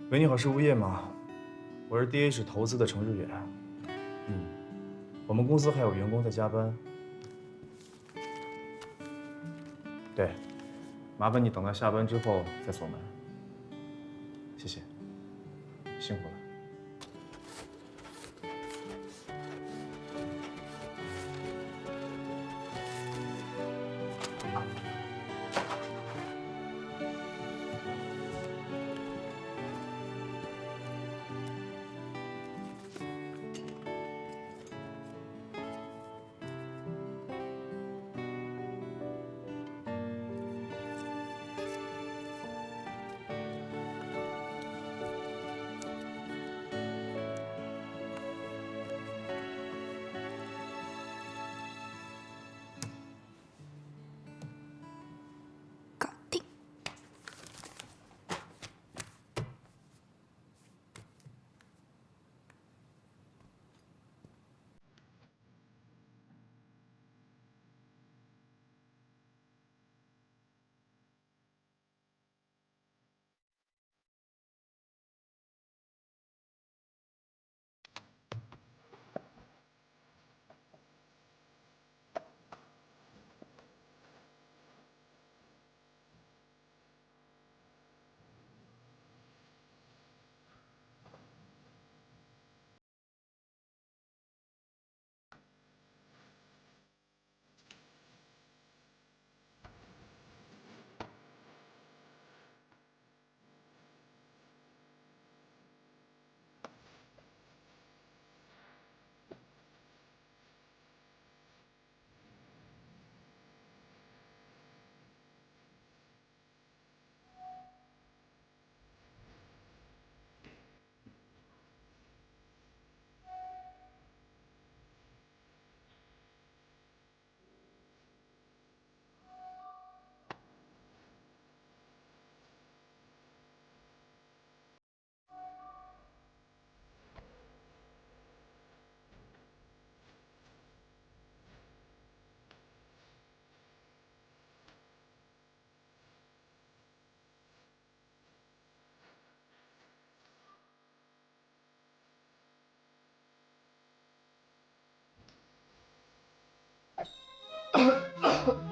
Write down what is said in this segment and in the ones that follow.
喂，你好，是物业吗？我是 DH 投资的程志远。我们公司还有员工在加班。对，麻烦你等到下班之后再锁门。谢谢，辛苦了。搞定。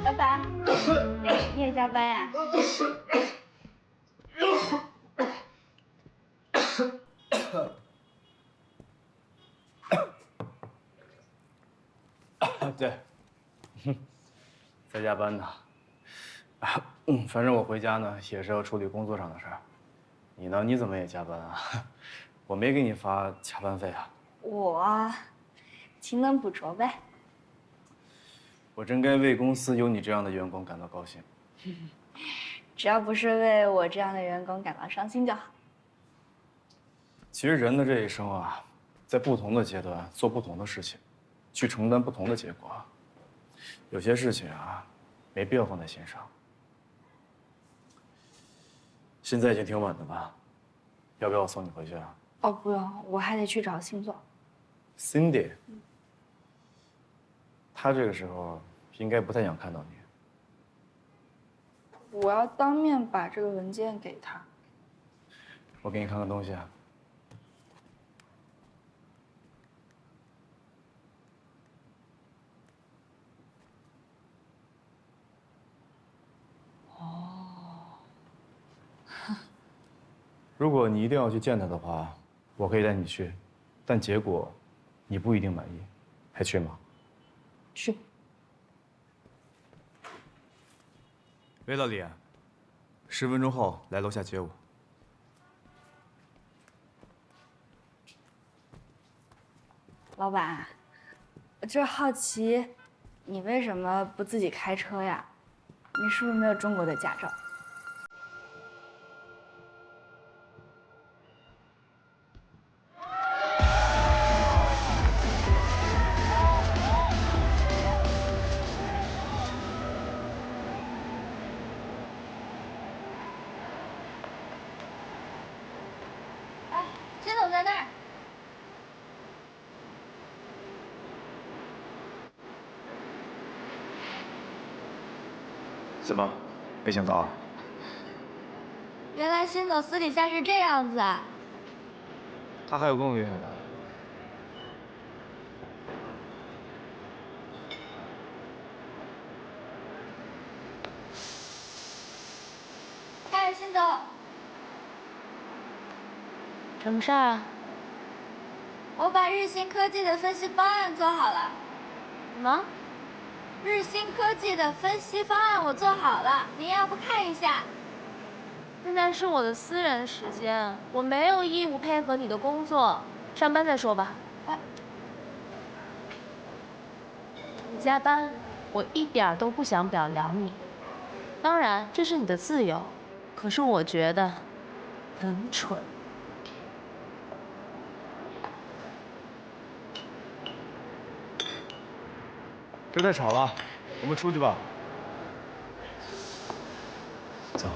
老板，你也加班呀？对，在加班呢。反正我回家呢也是要处理工作上的事儿。你呢？你怎么也加班啊？我没给你发加班费啊。我勤能补拙呗。我真该为公司有你这样的员工感到高兴。只要不是为我这样的员工感到伤心就好。其实人的这一生啊，在不同的阶段做不同的事情，去承担不同的结果。有些事情啊，没必要放在心上。现在已经挺晚的了，要不要我送你回去啊？哦，不用，我还得去找星座。Cindy，他这个时候应该不太想看到你。我要当面把这个文件给他。我给你看看东西啊。如果你一定要去见他的话，我可以带你去，但结果你不一定满意，还去吗？去。喂，老李，10分钟后来楼下接我。老板，我就是好奇，你为什么不自己开车呀？你是不是没有中国的驾照？哎，陈总在那儿。怎么，没想到啊。原来辛总私底下是这样子啊！他还有更厉害的。嗨，辛总。什么事儿啊？我把日新科技的分析方案做好了。什么？日新科技的分析方案我做好了，您要不看一下？现在是我的私人时间，我没有义务配合你的工作，上班再说吧。你加班，我一点都不想表扬你。当然，这是你的自由，可是我觉得很蠢。这太吵了，我们出去吧。走。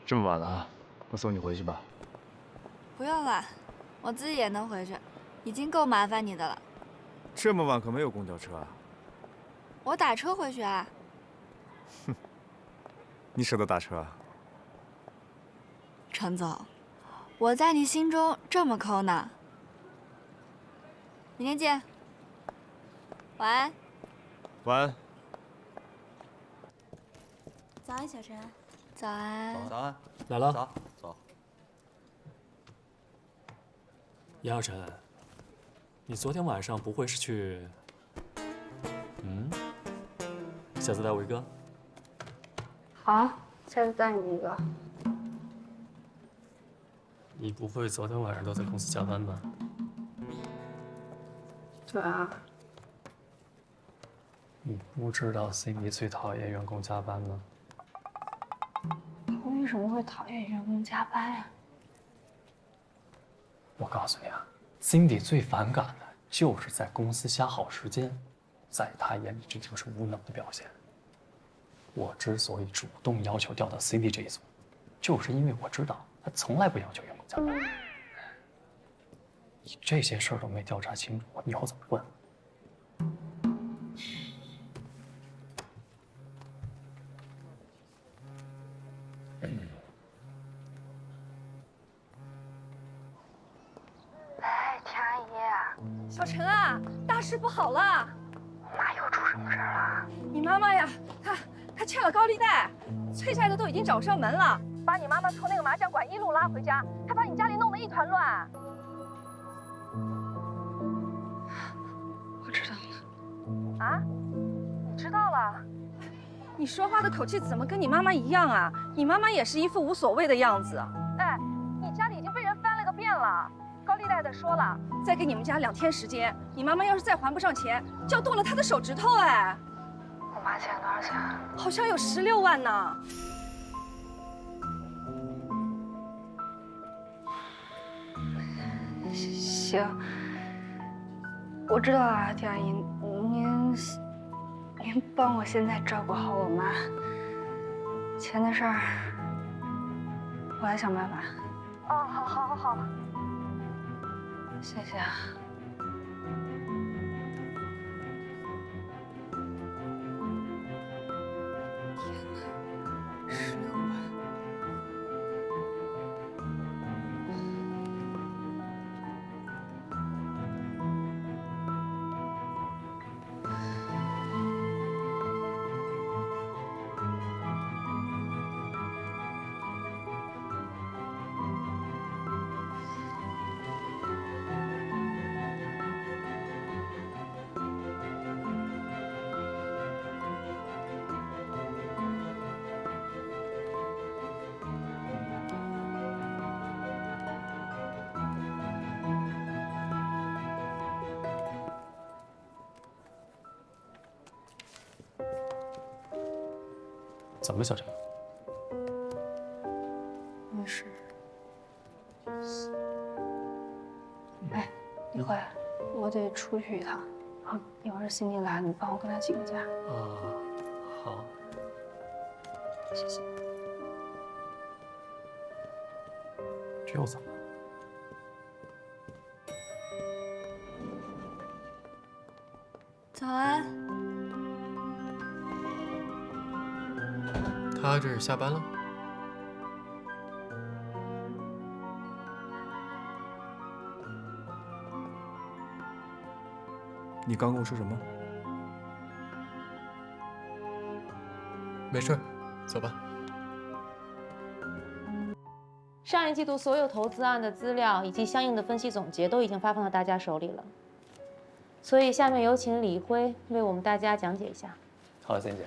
这么晚了，我送你回去吧。不用了，我自己也能回去，已经够麻烦你的了。这么晚可没有公交车啊。我打车回去啊。哼，你舍得打车啊？程总，我在你心中这么抠呢。明天见。晚安。晚安。早安，小陈。早安。早安。来了。走。杨小晨，你昨天晚上不会是去……下次带我一个。好，下次带你一个。你不会昨天晚上都在公司加班吧？对啊。你不知道 Cindy 最讨厌员工加班吗？他为什么会讨厌员工加班呀？我告诉你啊 ，Cindy 最反感的就是在公司瞎耗时间，在他眼里这就是无能的表现。我之所以主动要求调到 Cindy 这一组，就是因为我知道他从来不要求员工加班。你这些事儿都没调查清楚，我以后怎么混？哎，田阿姨，小陈啊，大事不好了！妈又出什么事儿了？你妈妈呀，她欠了高利贷，催债的都已经找上门了，把你妈妈从那个麻将馆一路拉回家，还把你家里弄得一团乱。我知道了。啊？你知道了？你说话的口气怎么跟你妈妈一样啊？你妈妈也是一副无所谓的样子。哎，你家里已经被人翻了个遍了。高利贷的说了，再给你们家2天时间，你妈妈要是再还不上钱，就要剁了她的手指头。哎，我妈欠多少钱？好像有16万呢。行，我知道了，田阿姨，您帮我现在照顾好我妈，钱的事儿我来想办法。哦，好。谢谢啊。天哪，16万！怎么了，小陈？没事。哎，你回来，我得出去一趟。一会儿辛迪来了，你帮我跟她请个假。啊，好。谢谢。这又怎么了？早安。他这是下班了？你刚跟我说什么？没事，走吧。上一季度所有投资案的资料以及相应的分析总结都已经发放到大家手里了，所以下面有请李辉为我们大家讲解一下。好的，森姐。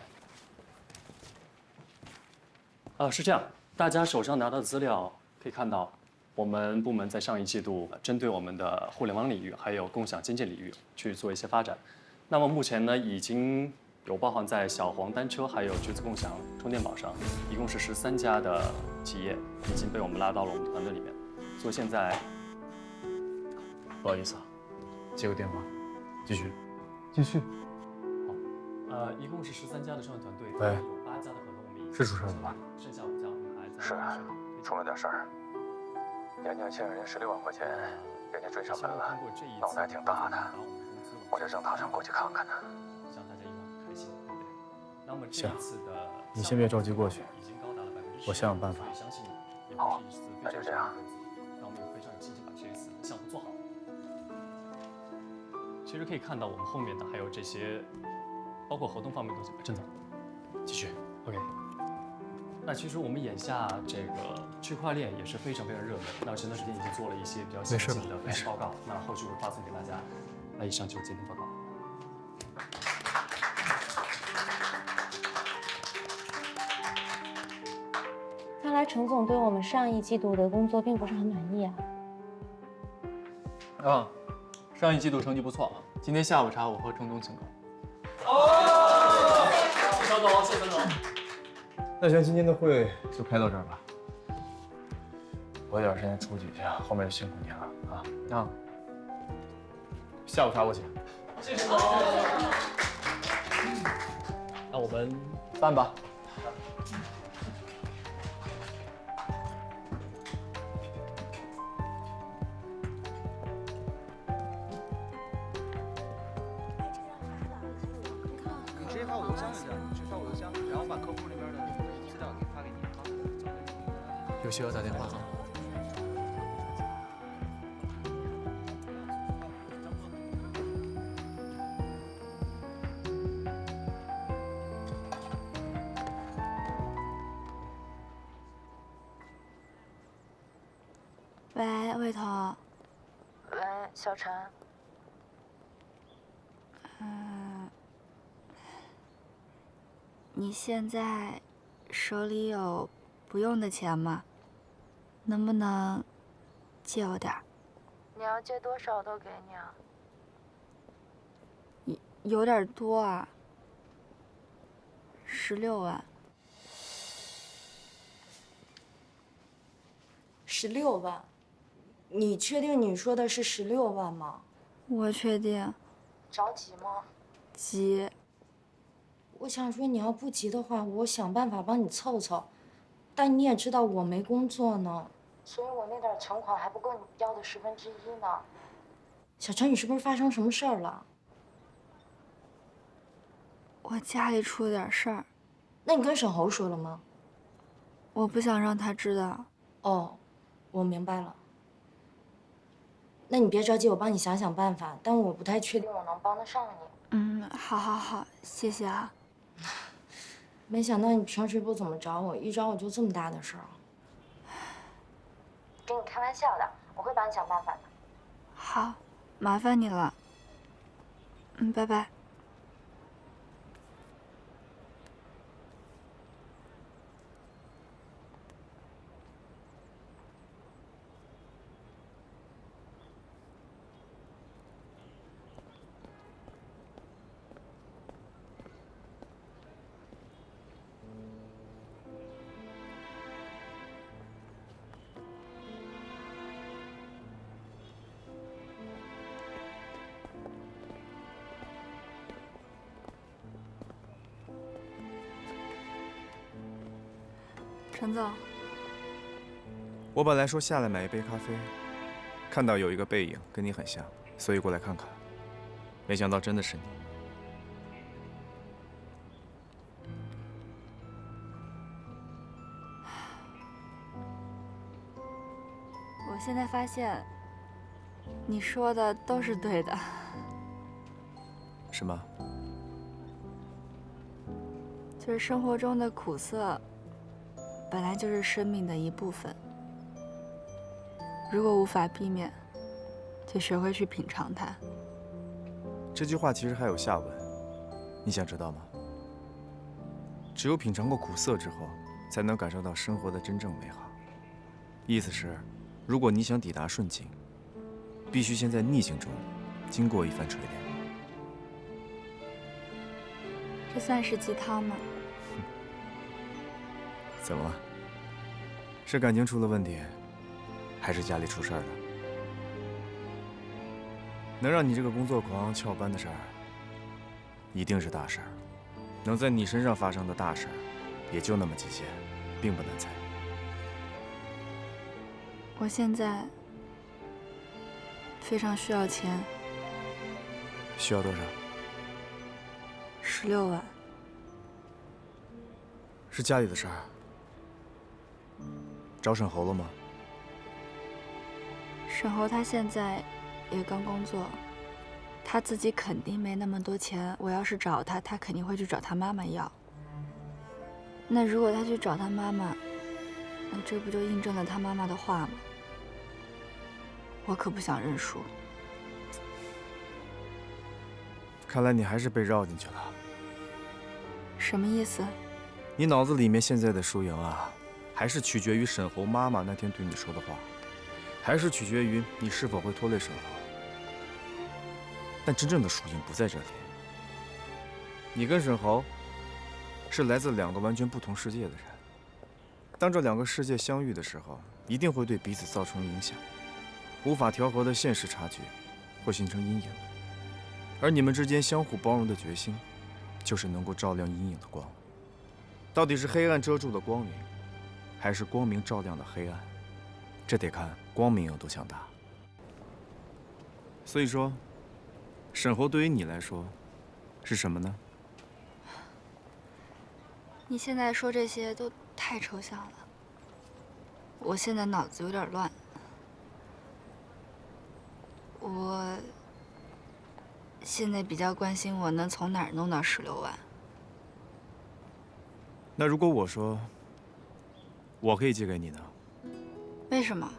是这样，大家手上拿到的资料可以看到，我们部门在上一季度针对我们的互联网领域还有共享经济领域去做一些发展。那么目前呢，已经有包含在小黄单车还有橘子共享充电宝上，一共是13家的企业已经被我们拉到了我们团队里面。所以现在，不好意思啊，接个电话，继续。一共是13家的创业团队，喂有8家的合同我们已经是出事了吧？剩下5家我们还在是啊，出了点事儿。年年欠人16万块钱，人家追上门了，闹得还挺大的。我这正打算过去看看呢。向大家一样开心，对不对？那么这行一次的，你先别着急过去，已经高达了10%，我想想办法。相信也好会是一次非那就这样常成功的投资。那我们也非常有信心把这一次项目做好。其实可以看到我们后面的还有这些，包括合同方面的东西。郑总，继续 ，OK。那其实我们眼下这个区块链也是非常热门。那前段时间已经做了一些比较详细的分析报告，那后续会发送给大家。那以上就是今天报告。看来程总对我们上一季度的工作并不是很满意啊。上一季度成绩不错，今天下午茶我和程总请客。谢肖总，谢陈总。那行，今天的会就开到这儿吧。我有点时间出去一下，后面就辛苦您了啊。下午茶我请。谢谢总。那我们办吧。你直接发我邮箱就行，直接发我邮箱，然后把客户那边的资料给发给你。有需要打电话啊。喂，魏彤。喂，小陈。你现在手里有不用的钱吗？能不能借我点儿？你要借多少都给你啊。有点多啊。16万。16万？你确定你说的是16万吗？我确定。着急吗？急。我想说，你要不急的话，我想办法帮你凑凑。但你也知道我没工作呢，所以我那点存款还不够你要的1/10呢。小陈，你是不是发生什么事儿了？我家里出了点事儿。那你跟沈侯说了吗？我不想让他知道。哦，我明白了。那你别着急，我帮你想想办法，但我不太确定我能帮得上你。好，谢谢啊。没想到你平时不怎么找我，一找我就这么大的事儿。跟你开玩笑的，我会帮你想办法的。好，麻烦你了。拜拜。陈总，我本来说下来买一杯咖啡，看到有一个背影跟你很像，所以过来看看。没想到真的是你。我现在发现，你说的都是对的。什么？就是生活中的苦涩，本来就是生命的一部分。如果无法避免，就学会去品尝它。这句话其实还有下文，你想知道吗？只有品尝过苦涩之后，才能感受到生活的真正美好。意思是，如果你想抵达顺境，必须先在逆境中经过一番锤炼。这算是鸡汤吗？怎么了？是感情出了问题，还是家里出事儿了？能让你这个工作狂翘班的事儿，一定是大事儿。能在你身上发生的大事儿，也就那么几件，并不难猜。我现在非常需要钱。需要多少？16万。是家里的事儿。找沈侯了吗？沈侯他现在也刚工作，他自己肯定没那么多钱。我要是找他，他肯定会去找他妈妈要。那如果他去找他妈妈，那这不就印证了他妈妈的话吗？我可不想认输。看来你还是被绕进去了。什么意思？你脑子里面现在的输赢啊，还是取决于沈侯妈妈那天对你说的话，还是取决于你是否会拖累沈侯。但真正的输赢不在这里。你跟沈侯是来自2个完全不同世界的人，当这2个世界相遇的时候，一定会对彼此造成影响，无法调和的现实差距会形成阴影，而你们之间相互包容的决心，就是能够照亮阴影的光。到底是黑暗遮住了光明，还是光明照亮了黑暗？这得看光明有多强大。所以说，沈侯对于你来说是什么呢？你现在说这些都太抽象了，我现在脑子有点乱。我现在比较关心我能从哪儿弄到16万。那如果我说我可以借给你呢？为什么？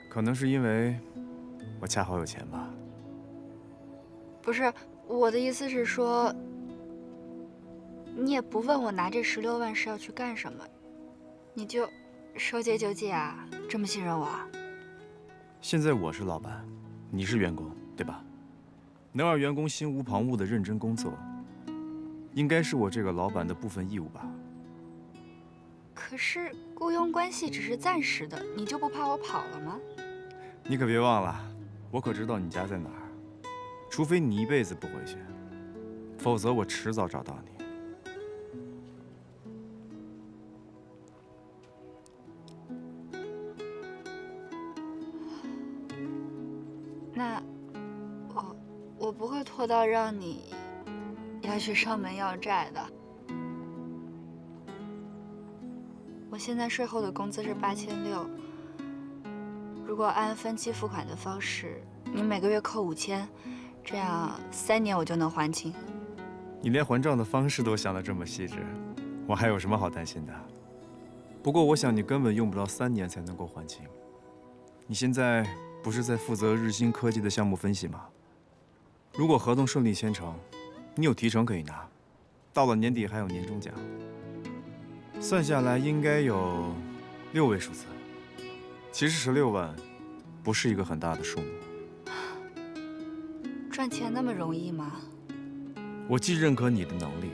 可能是因为我恰好有钱吧。不是，我的意思是说，你也不问我拿这16万是要去干什么，你就说借就借啊？这么信任我啊？现在我是老板，你是员工，对吧？能让员工心无旁骛地认真工作，应该是我这个老板的部分义务吧。可是雇佣关系只是暂时的，你就不怕我跑了吗？你可别忘了，我可知道你家在哪儿。除非你一辈子不回去，否则我迟早找到你。那我不会拖到让你要去上门要债的。我现在税后的工资是8600，如果按分期付款的方式，你每个月扣5000，这样3年我就能还清。你连还账的方式都想得这么细致，我还有什么好担心的？不过我想你根本用不到3年才能够还清。你现在不是在负责日新科技的项目分析吗？如果合同顺利签成，你有提成可以拿，到了年底还有年终奖，算下来应该有6位数字。其实16万不是一个很大的数目。赚钱那么容易吗？我既认可你的能力，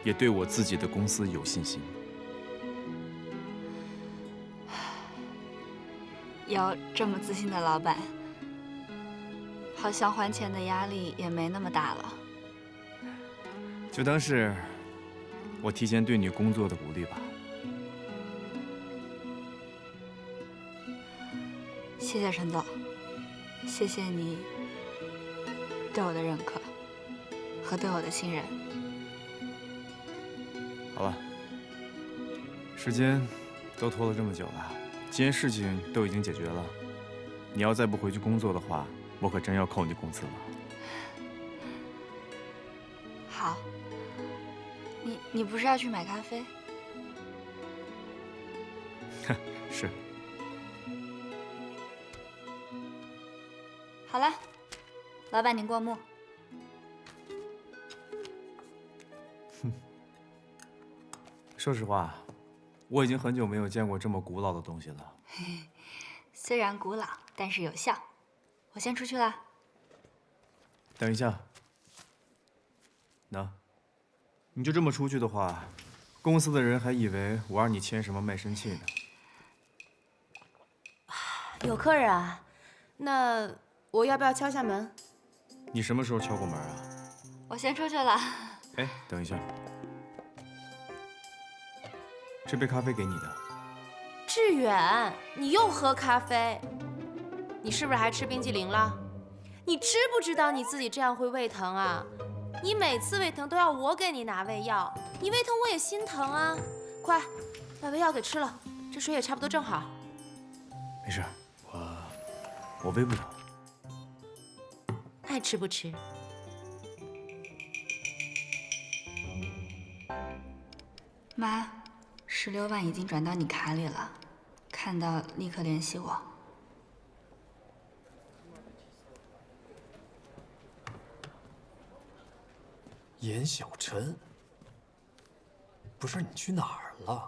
也对我自己的公司有信心。有这么自信的老板，好像还钱的压力也没那么大了。就当是我提前对你工作的鼓励吧。谢谢陈总，谢谢你对我的认可和对我的信任。好了，时间都拖了这么久了，既然事情都已经解决了，你要再不回去工作的话，我可真要扣你工资了。好，你不是要去买咖啡？是。好了，老板您过目。说实话，我已经很久没有见过这么古老的东西了。虽然古老，但是有效。我先出去了。等一下，你就这么出去的话，公司的人还以为我让你签什么卖身契呢。有客人啊？那我要不要敲下门？你什么时候敲过门啊？我先出去了。哎，等一下，这杯咖啡给你的。志远，你又喝咖啡？你是不是还吃冰激凌了？你知不知道你自己这样会胃疼啊？你每次胃疼都要我给你拿胃药，你胃疼我也心疼啊！快，把胃药给吃了，这水也差不多正好。没事，我胃不疼。爱吃不吃？妈，16万已经转到你卡里了，看到立刻联系我。严小晨，不是你去哪儿了？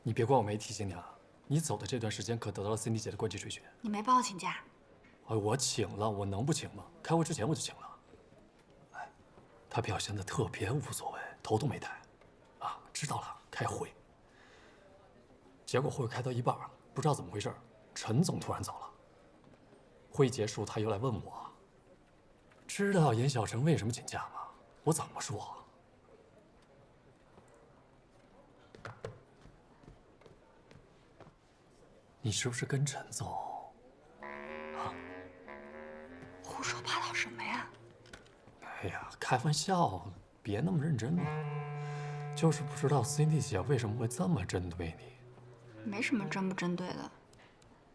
你别怪我没提醒你啊！你走的这段时间可得到了 Cindy 姐的关节垂血。你没帮我请假？哎，我请了，我能不请吗？开会之前我就请了。哎，她表现的特别无所谓，头都没抬。啊，知道了，开会。结果会开到一半，不知道怎么回事，陈总突然走了。会议结束，他又来问我，知道严小晨为什么请假吗？我怎么说？你是不是跟陈总？胡说八道什么呀？哎呀，开玩笑，别那么认真嘛。就是不知道 Cindy 姐为什么会这么针对你。没什么针不针对的，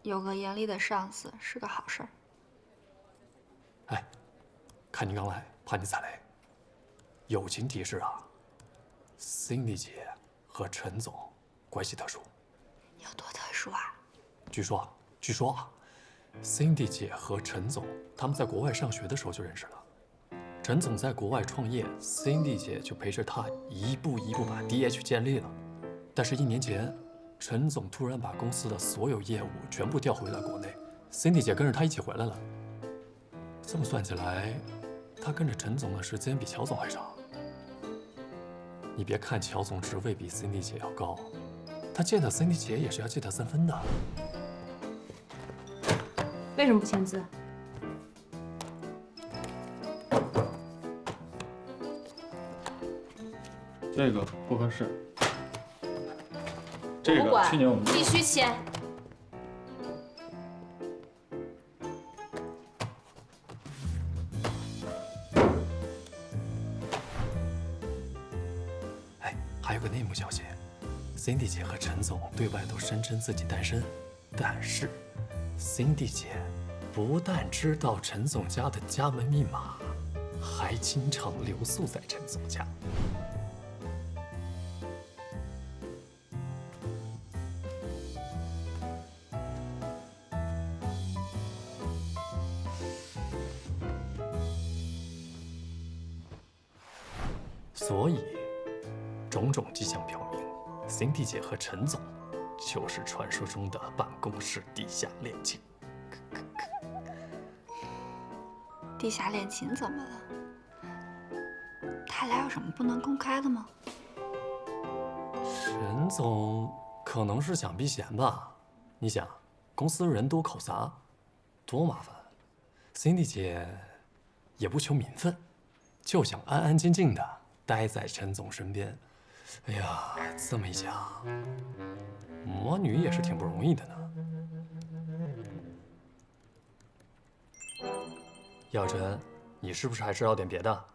有个严厉的上司是个好事儿。哎，看你刚来，怕你踩雷。友情提示啊 ，Cindy 姐和陈总关系特殊。有多特殊啊？据说啊 ，Cindy 姐和陈总他们在国外上学的时候就认识了。陈总在国外创业 ，Cindy 姐就陪着他一步一步把 DH 建立了。但是1年前，陈总突然把公司的所有业务全部调回了国内 ，Cindy 姐跟着他一起回来了。这么算起来，她跟着陈总的时间比乔总还长。你别看乔总职位比 Cindy 姐要高，他见到 Cindy 姐也是要借她3分的。为什么不签字？这个不合适。这个不管，去年我们必须签。哎，还有个内幕消息 ，Cindy 姐和陈总对外都声称自己单身，但是 Cindy 姐不但知道陈总家的家门密码，还经常留宿在陈总家。所以，种种迹象表明 ，Cindy 姐和陈总就是传说中的办公室地下恋情。地下恋情怎么了？他俩有什么不能公开的吗？陈总可能是想避嫌吧？你想，公司人多口杂，多麻烦。Cindy 姐也不求名分，就想安安静静的待在陈总身边。哎呀，这么一想，魔女也是挺不容易的呢。叶小晨，你是不是还知道点别的？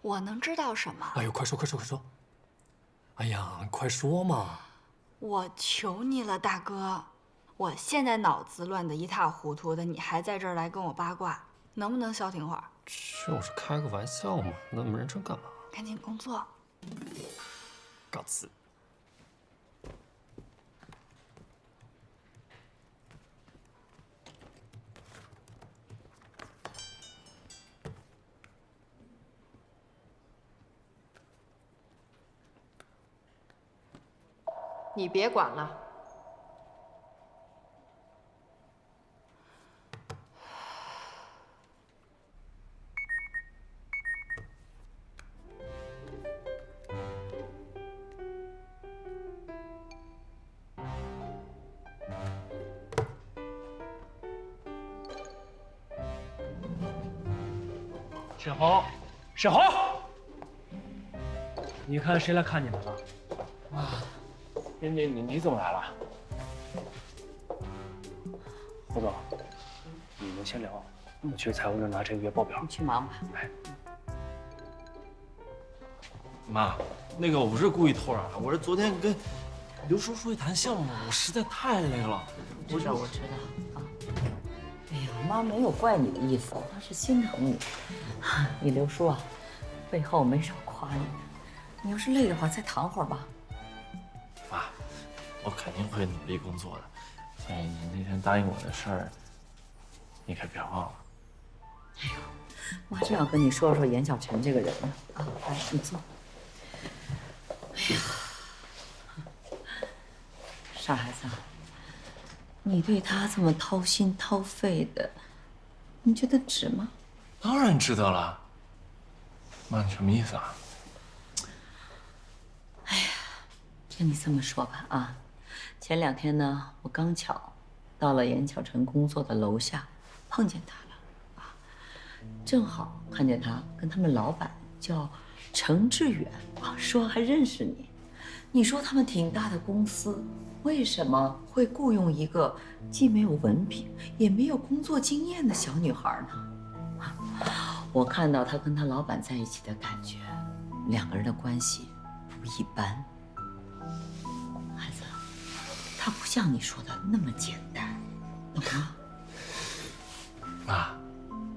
我能知道什么？哎呦，快说快说快说！哎呀，你快说嘛！我求你了，大哥，我现在脑子乱得一塌糊涂的，你还在这儿来跟我八卦，能不能消停会儿？就是开个玩笑嘛，那么认真干嘛？赶紧工作。告辞。你别管了。沈红，沈红，你看谁来看你们了？啊，你怎么来了？胡总，你们先聊，我去财务那拿这个月报表。你去忙吧。哎，妈，那个我不是故意偷懒的，我是昨天跟刘叔说一谈项目，我实在太累了。我知道啊。哎呀，妈没有怪你的意思，妈是心疼你。你刘叔啊，背后没少夸你。你要是累的话，再躺会儿吧。妈，我肯定会努力工作的。所以你那天答应我的事儿，你可别忘了。哎呦，妈正要跟你说说严小晨这个人呢。啊，来，你坐。哎呀，傻孩子，你对他这么掏心掏肺的，你觉得值吗？当然值得了。妈，你什么意思啊？哎呀，听你这么说吧啊，前2天呢，我刚巧到了严小晨工作的楼下，碰见他了啊，正好看见他跟他们老板叫程志远啊，说还认识你。你说他们挺大的公司，为什么会雇佣一个既没有文凭也没有工作经验的小女孩呢？我看到他跟他老板在一起的感觉，2个人的关系不一般。孩子，他不像你说的那么简单，懂吗？妈，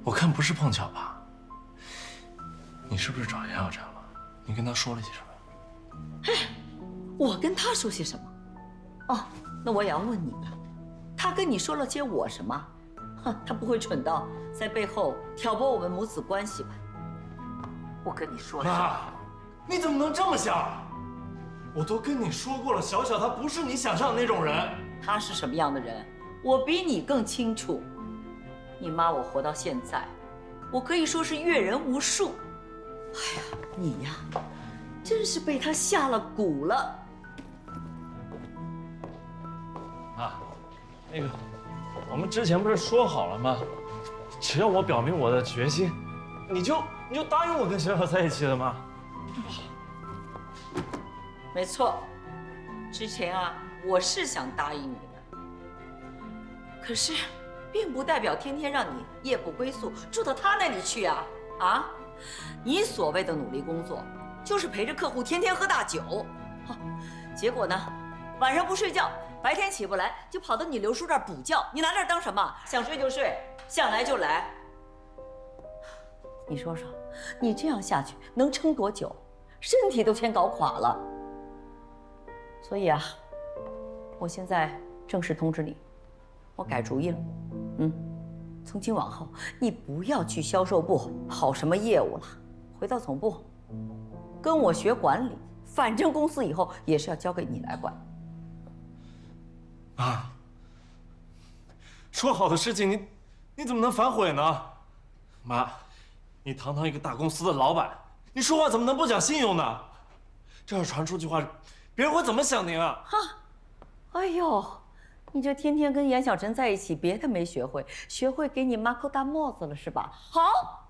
我看不是碰巧吧？你是不是找严小晨了？你跟他说了些什么？哎，我跟他说些什么？哦，那我也要问你了，他跟你说了些我什么？哼，他不会蠢到在背后挑拨我们母子关系吧？我跟你说什么？妈，你怎么能这么想？我都跟你说过了，小小他不是你想象的那种人。他是什么样的人，我比你更清楚。你妈我活到现在，我可以说是阅人无数。哎呀，你呀，真是被他下了蛊了。妈，那个，我们之前不是说好了吗？只要我表明我的决心，你就答应我跟小小在一起的吗？没错，之前啊，我是想答应你的，可是，并不代表天天让你夜不归宿，住到他那里去啊！啊，你所谓的努力工作，就是陪着客户天天喝大酒，结果呢，晚上不睡觉，白天起不来，就跑到你刘叔这儿补觉。你拿这儿当什么？想睡就睡，想来就来。你说说，你这样下去能撑多久？身体都先搞垮了。所以啊，我现在正式通知你，我改主意了。从今往后，你不要去销售部跑什么业务了，回到总部，跟我学管理。反正公司以后也是要交给你来管。妈，说好的事情你怎么能反悔呢？妈，你堂堂一个大公司的老板，你说话怎么能不讲信用呢？这要传出去话，别人会怎么想您啊？哎呦，你就天天跟严小晨在一起，别的没学会，学会给你妈扣大帽子了是吧？好，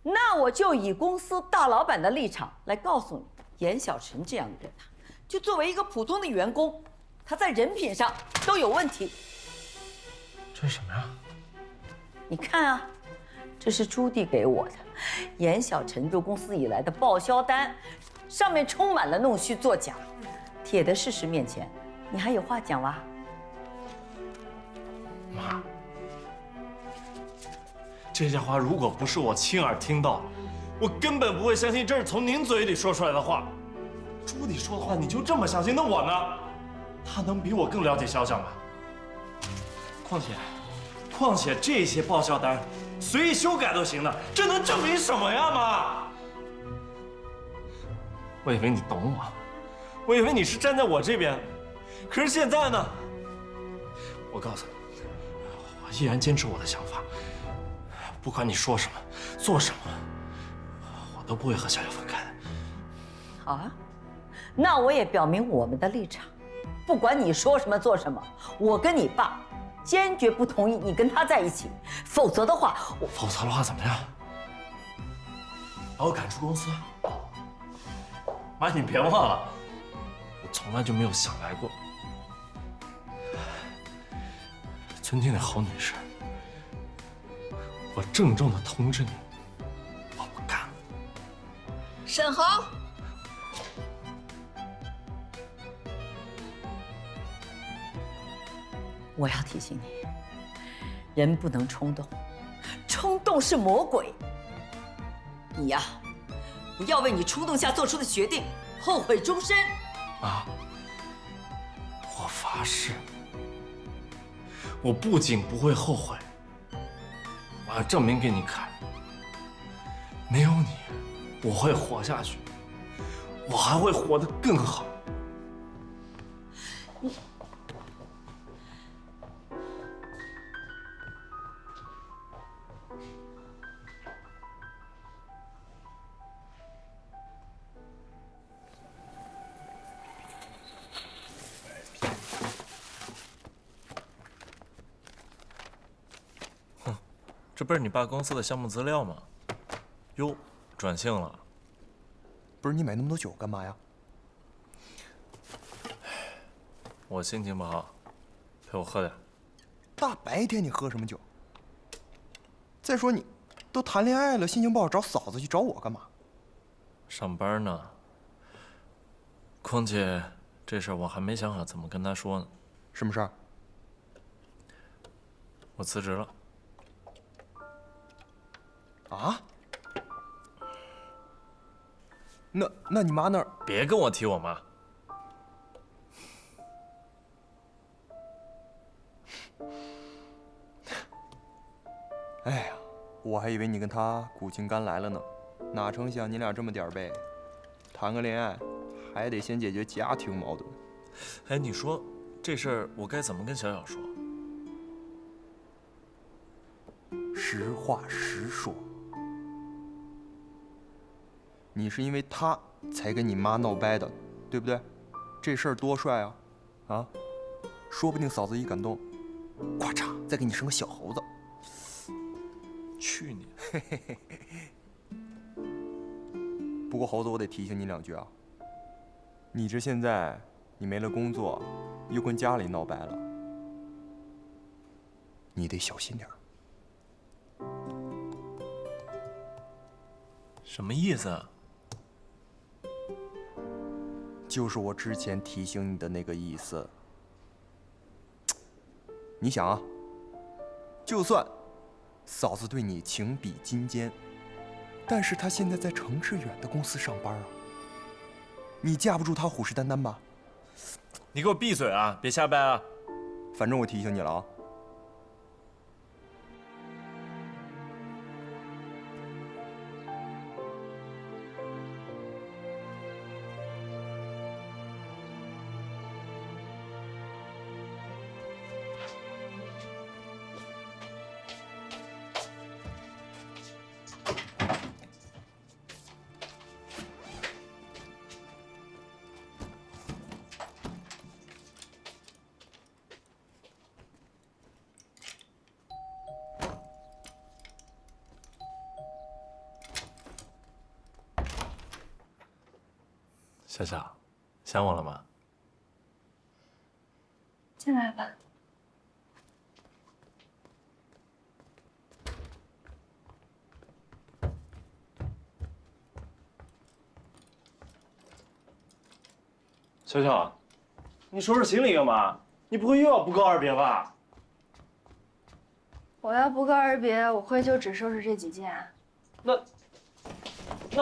那我就以公司大老板的立场来告诉你，严小晨这样的人啊，就作为一个普通的员工，他在人品上都有问题。这是什么呀？你看啊，这是朱棣给我的，严小晨入公司以来的报销单，上面充满了弄虚作假。铁的事实面前，你还有话讲哇？妈，这些话如果不是我亲耳听到，我根本不会相信这是从您嘴里说出来的话。朱棣说的话你就这么相信？那我呢？他能比我更了解潇潇吗？况且这些报销单随意修改都行的，这能证明什么呀，妈？我以为你懂我，我以为你是站在我这边，可是现在呢？我告诉你，我依然坚持我的想法，不管你说什么，做什么，我都不会和小小分开的。好啊，那我也表明我们的立场，不管你说什么做什么，我跟你爸坚决不同意你跟他在一起，否则的话，否则的话怎么样？把我赶出公司？妈，你别忘了，我从来就没有想来过。尊敬的侯女士，我郑重的通知你，我不干了。沈侯，我要提醒你，人不能冲动，冲动是魔鬼。你呀，不要为你冲动下做出的决定后悔终身。妈，我发誓，我不仅不会后悔，我要证明给你看，没有你，我会活下去，我还会活得更好。这不是你爸公司的项目资料吗？哟，转性了。不是你买那么多酒干嘛呀？我心情不好，陪我喝点。大白天你喝什么酒？再说你都谈恋爱了，心情不好找嫂子去找我干嘛？上班呢。况且这事儿我还没想好怎么跟他说呢。什么事儿？我辞职了。啊？那你妈那儿……别跟我提我妈。哎呀，我还以为你跟他苦尽甘来了呢，哪成想你俩这么点儿背，谈个恋爱还得先解决家庭矛盾。哎，你说这事儿我该怎么跟小小说？实话实说。你是因为他才跟你妈闹掰的，对不对？这事儿多帅啊！啊，说不定嫂子一感动，呱嚓再给你生个小猴子。去你！不过猴子，我得提醒你2句啊。你这现在你没了工作，又跟家里闹掰了，你得小心点儿。什么意思啊？就是我之前提醒你的那个意思。你想啊，就算嫂子对你情比金坚，但是她现在在城市远的公司上班啊，你架不住她虎视眈眈吧？你给我闭嘴啊！别瞎掰啊！反正我提醒你了啊。小小，想我了吗？进来吧。小小，你收拾行李干嘛？你不会又要不告而别吧？我要不告而别，我会就只收拾这几件。那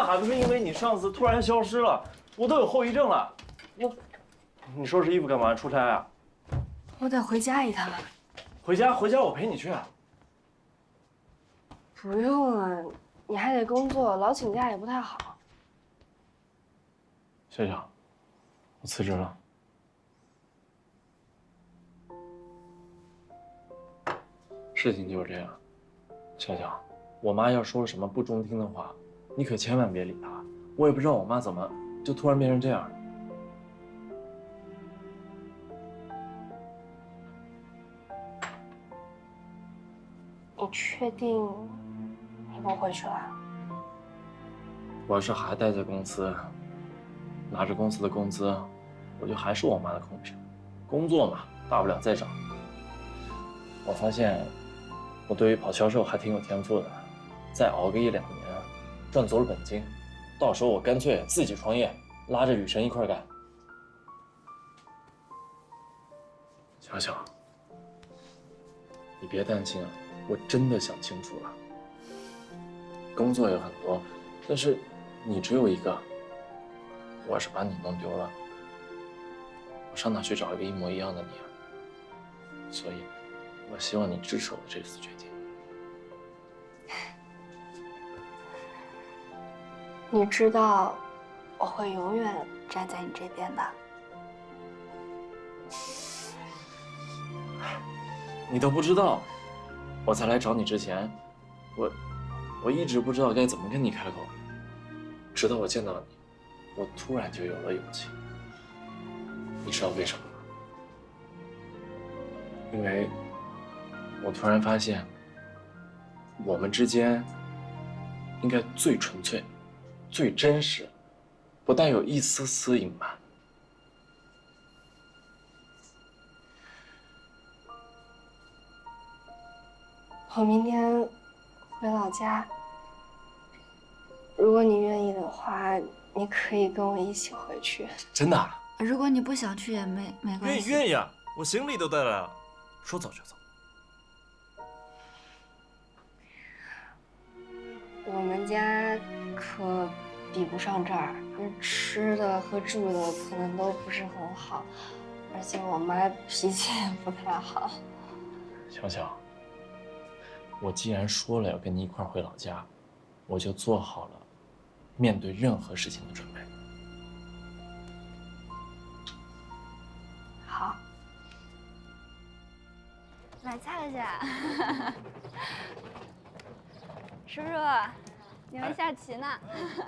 还不是因为你上次突然消失了，我都有后遗症了。你收拾衣服干嘛？出差啊？我得回家一趟。回家我陪你去啊。不用了，你还得工作，老请假也不太好。小小，我辞职了。事情就是这样，小小，我妈要说什么不中听的话，你可千万别理她。我也不知道我妈怎么就突然变成这样。你确定你不回去了？我要是还待在公司，拿着公司的工资，我就还是我妈的空瓶。工作嘛，大不了再找。我发现我对于跑销售还挺有天赋的，再熬个1、2年，赚足了本金，到时候我干脆自己创业，拉着雨辰一块干。小小，你别担心啊，我真的想清楚了。工作有很多，但是你只有一个。我要是把你弄丢了，我上哪去找一个一模一样的你啊？所以，我希望你支持我的这次决定。你知道，我会永远站在你这边的。你都不知道，我在来找你之前，我一直不知道该怎么跟你开口，直到我见到你，我突然就有了勇气。你知道为什么吗？因为我突然发现，我们之间应该最纯粹、最真实，不带有一丝丝隐瞒。我明天回老家，如果你愿意的话，你可以跟我一起回去。真的啊？如果你不想去也没关系。愿意啊，我行李都带来了，说走就走。我们家可比不上这儿，吃的和住的可能都不是很好，而且我妈脾气也不太好。小小，我既然说了要跟你一块回老家，我就做好了面对任何事情的准备。好，来擦一下。叔叔，你们下棋呢？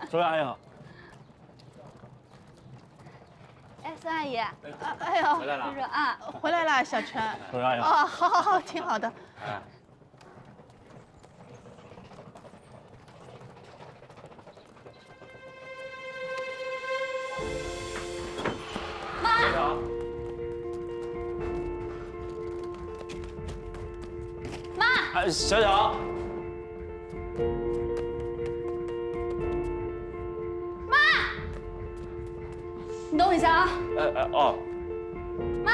周阿姨好。哎，孙阿姨。哎呦，回来了。叔叔啊，回来了，小陈。周阿姨好。哦，好好好，挺好的。哎。妈。妈。哎，小小。你等我一下啊！哦，妈，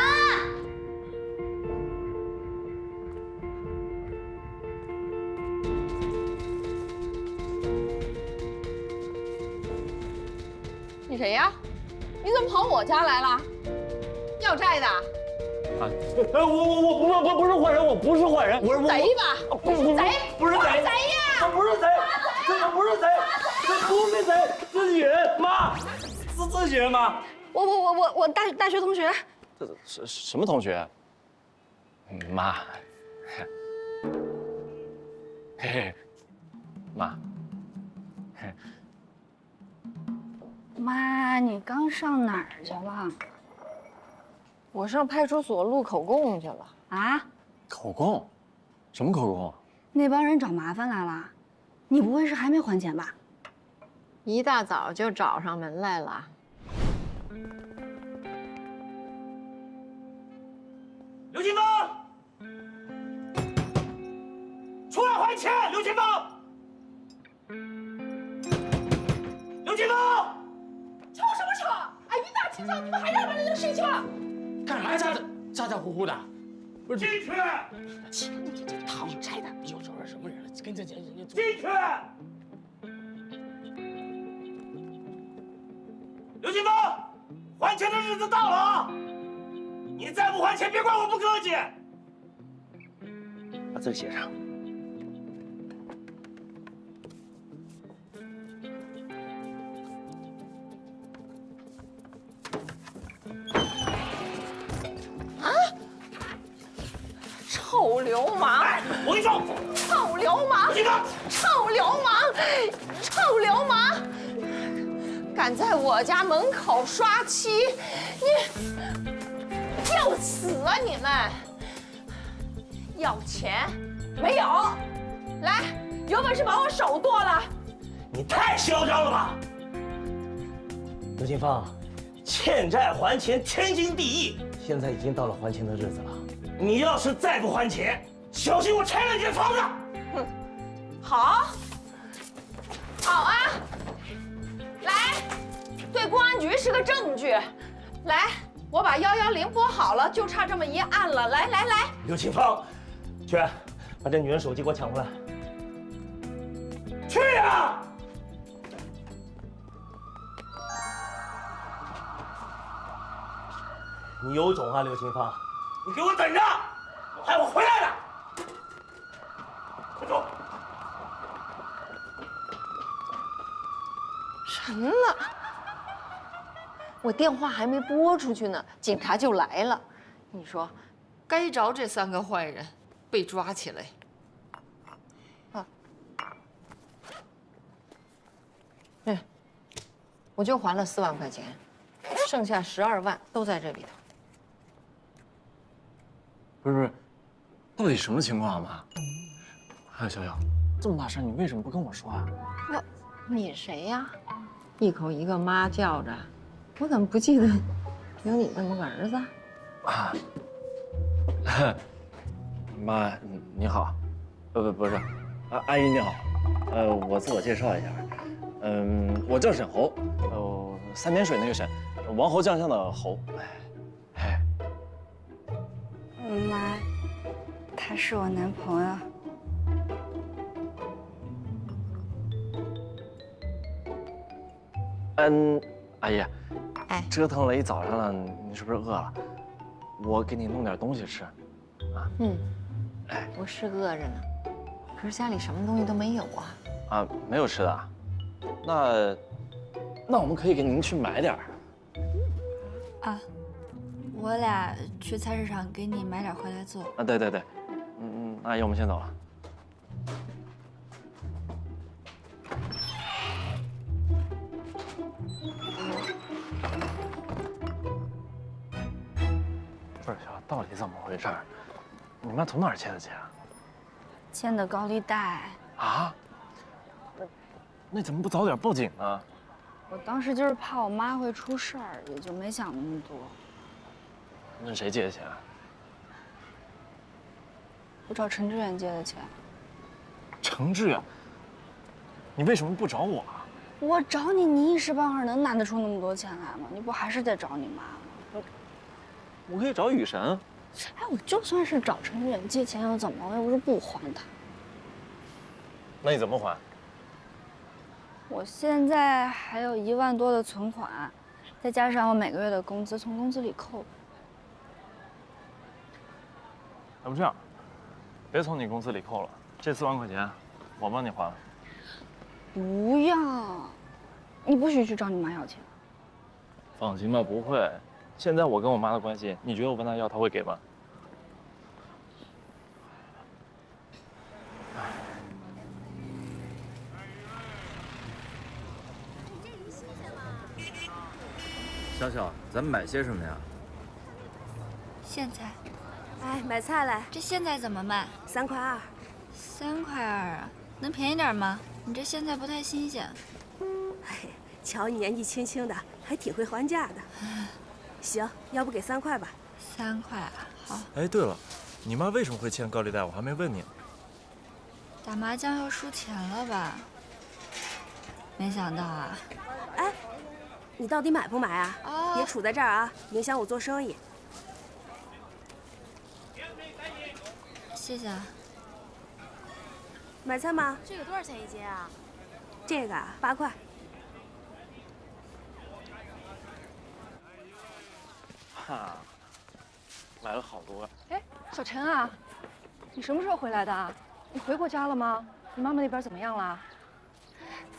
你谁呀？你怎么跑我家来了？要债的？我不是坏人，我不是坏人，我是贼吧？不是贼，不是贼呀！我不是贼，这不是贼，这不是贼，自己人，妈，自己人妈。我大学同学。这什么同学？妈，嘿嘿，妈，嘿。妈，你刚上哪儿去了？我上派出所录口供去了。啊？口供？什么口供？那帮人找麻烦来了，你不会是还没还钱吧？一大早就找上门来了。刘金芳，出来还钱！刘金芳，刘金芳，吵什么吵？俺一大早还让把人睡去了？干啥咋呼呼的？不是进去！你这讨债的！有这什么人了？跟这进去！刘金峰，还钱的日子到了啊！你再不还钱，别怪我不客气。把字写上。臭流氓！我跟你说，臭流氓！臭流氓！臭流氓！敢在我家门口刷漆，你要死啊！你们要钱没有？来，有本事把我手剁了！你太嚣张了吧！刘金芳，欠债还钱天经地义，现在已经到了还钱的日子了。你要是再不还钱，小心我拆了你的房子！哼，好，好啊！来，对公安局是个证据。来，我把110拨好了，就差这么一按了。来，刘清芳，去，把这女人手机给我抢回来。去呀！你有种啊，刘清芳！你给我等着，害我回来了！快走！什么？我电话还没拨出去呢，警察就来了。你说，该着这3个坏人被抓起来。我就还了4万块钱，剩下12万都在这里头。不是，到底什么情况啊，妈？还有小小，这么大事你为什么不跟我说啊？你谁呀？一口一个妈叫着，我怎么不记得有你这么个儿子？啊，妈，你好，不是，阿姨你好，我自我介绍一下，我叫沈侯，3点水那个沈，王侯将相的侯，妈，他是我男朋友。阿姨，折腾了一早上了，你是不是饿了？我给你弄点东西吃，啊？我是饿着呢，可是家里什么东西都没有啊。啊，没有吃的啊？那我们可以给您去买点儿。啊，我俩去菜市场给你买点回来做。啊，对，阿姨，我们先走了。不是，小，到底怎么回事？你妈从哪儿借的钱啊？欠的高利贷。啊？那怎么不早点报警呢？我当时就是怕我妈会出事儿，也就没想那么多。那谁借的钱啊？我找陈志远借的钱。程志远，你为什么不找我啊？我找你，你一时半会儿能拿得出那么多钱来吗？你不还是得找你妈吗？我可以找雨神。哎，我就算是找陈志远借钱又怎么了？我又不是不还他。那你怎么还？我现在还有1万多的存款，再加上我每个月的工资从工资里扣。要不这样，别从你工资里扣了，这4万块钱我帮你还了。不要，你不许去找你妈要钱。放心吧，不会。现在我跟我妈的关系，你觉得我问她要，她会给吗？小小，咱们买些什么呀？现在，哎，买菜来。这现在怎么卖？3块2。3块2啊？能便宜点吗？你这现在不太新鲜。哎，瞧你年纪轻轻的，还挺会还价的。行，要不给3块吧？3块啊，好。哎，对了，你妈为什么会欠高利贷？我还没问你呢。打麻将又输钱了吧？没想到啊。哎，你到底买不买啊？别杵在这儿啊，影响我做生意。谢谢啊。买菜吗？这个多少钱一斤啊？这个啊，8块。哈，来了好多。哎，小陈啊，你什么时候回来的啊？你回过家了吗？你妈妈那边怎么样了？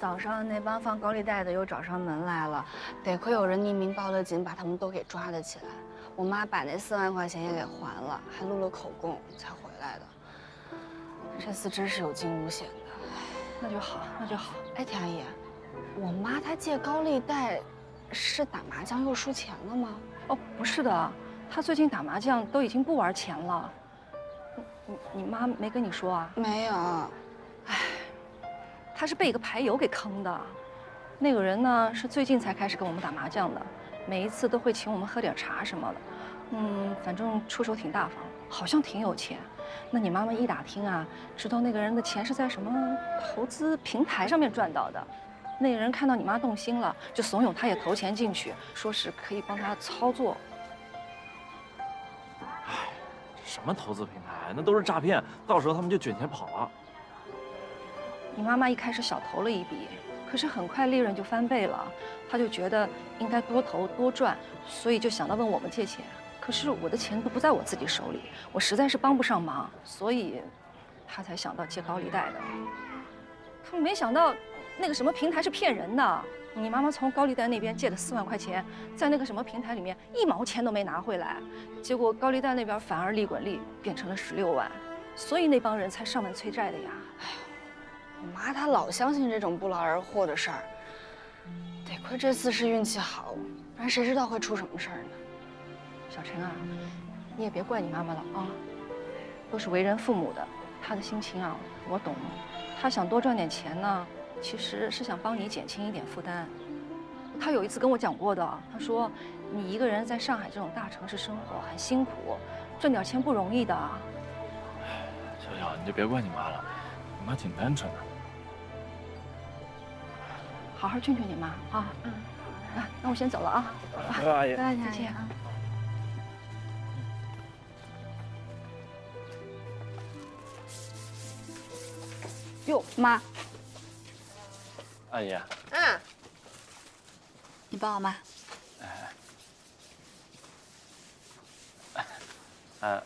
早上那帮放高利贷的又找上门来了，得亏有人匿名报了警，把他们都给抓了起来。我妈把那4万块钱也给还了，还录了口供才回来的。这次真是有惊无险的。那就好，那就好。哎，田阿姨，我妈她借高利贷，是打麻将又输钱了吗？哦，不是的，她最近打麻将都已经不玩钱了。你妈没跟你说啊？没有。哎。他是被一个牌友给坑的，那个人呢是最近才开始跟我们打麻将的，每一次都会请我们喝点茶什么的，反正出手挺大方，好像挺有钱。那你妈妈一打听啊，知道那个人的钱是在什么投资平台上面赚到的，那个人看到你妈动心了，就怂恿她也投钱进去，说是可以帮她操作。哎，什么投资平台，那都是诈骗，到时候他们就卷钱跑了。你妈妈一开始小投了一笔，可是很快利润就翻倍了，她就觉得应该多投多赚，所以就想到问我们借钱。可是我的钱都不在我自己手里，我实在是帮不上忙，所以她才想到借高利贷的。可没想到那个什么平台是骗人的，你妈妈从高利贷那边借的4万块钱，在那个什么平台里面1毛钱都没拿回来，结果高利贷那边反而利滚利变成了16万，所以那帮人才上门催债的呀。哎呦。我妈她老相信这种不劳而获的事儿，得亏这次是运气好，不然谁知道会出什么事儿呢？小陈啊，你也别怪你妈妈了啊，都是为人父母的，她的心情啊我懂。她想多赚点钱呢，其实是想帮你减轻一点负担。她有一次跟我讲过的，她说你一个人在上海这种大城市生活很辛苦，挣点钱不容易的。小小，你就别怪你妈了，你妈挺单纯的。好好劝劝你妈啊！那我先走了啊！拜拜，阿姨。再见啊！哟，妈。阿姨。你帮我妈。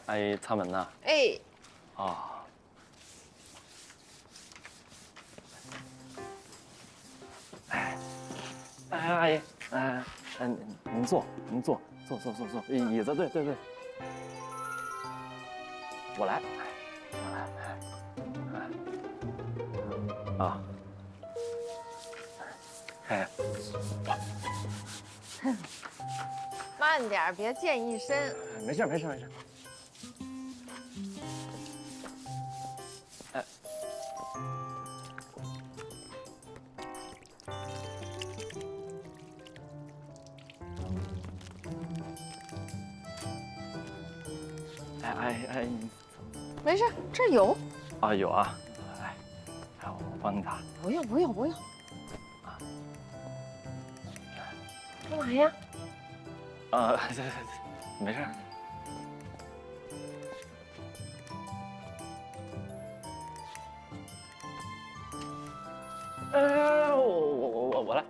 阿姨擦门呢。哎。哦。阿姨，您坐，坐，椅子，对，我来，啊，慢点，别溅一身。没事。哎，没事，这儿有。啊，有啊，我帮你打。不用。干嘛呀？对，没事。我来。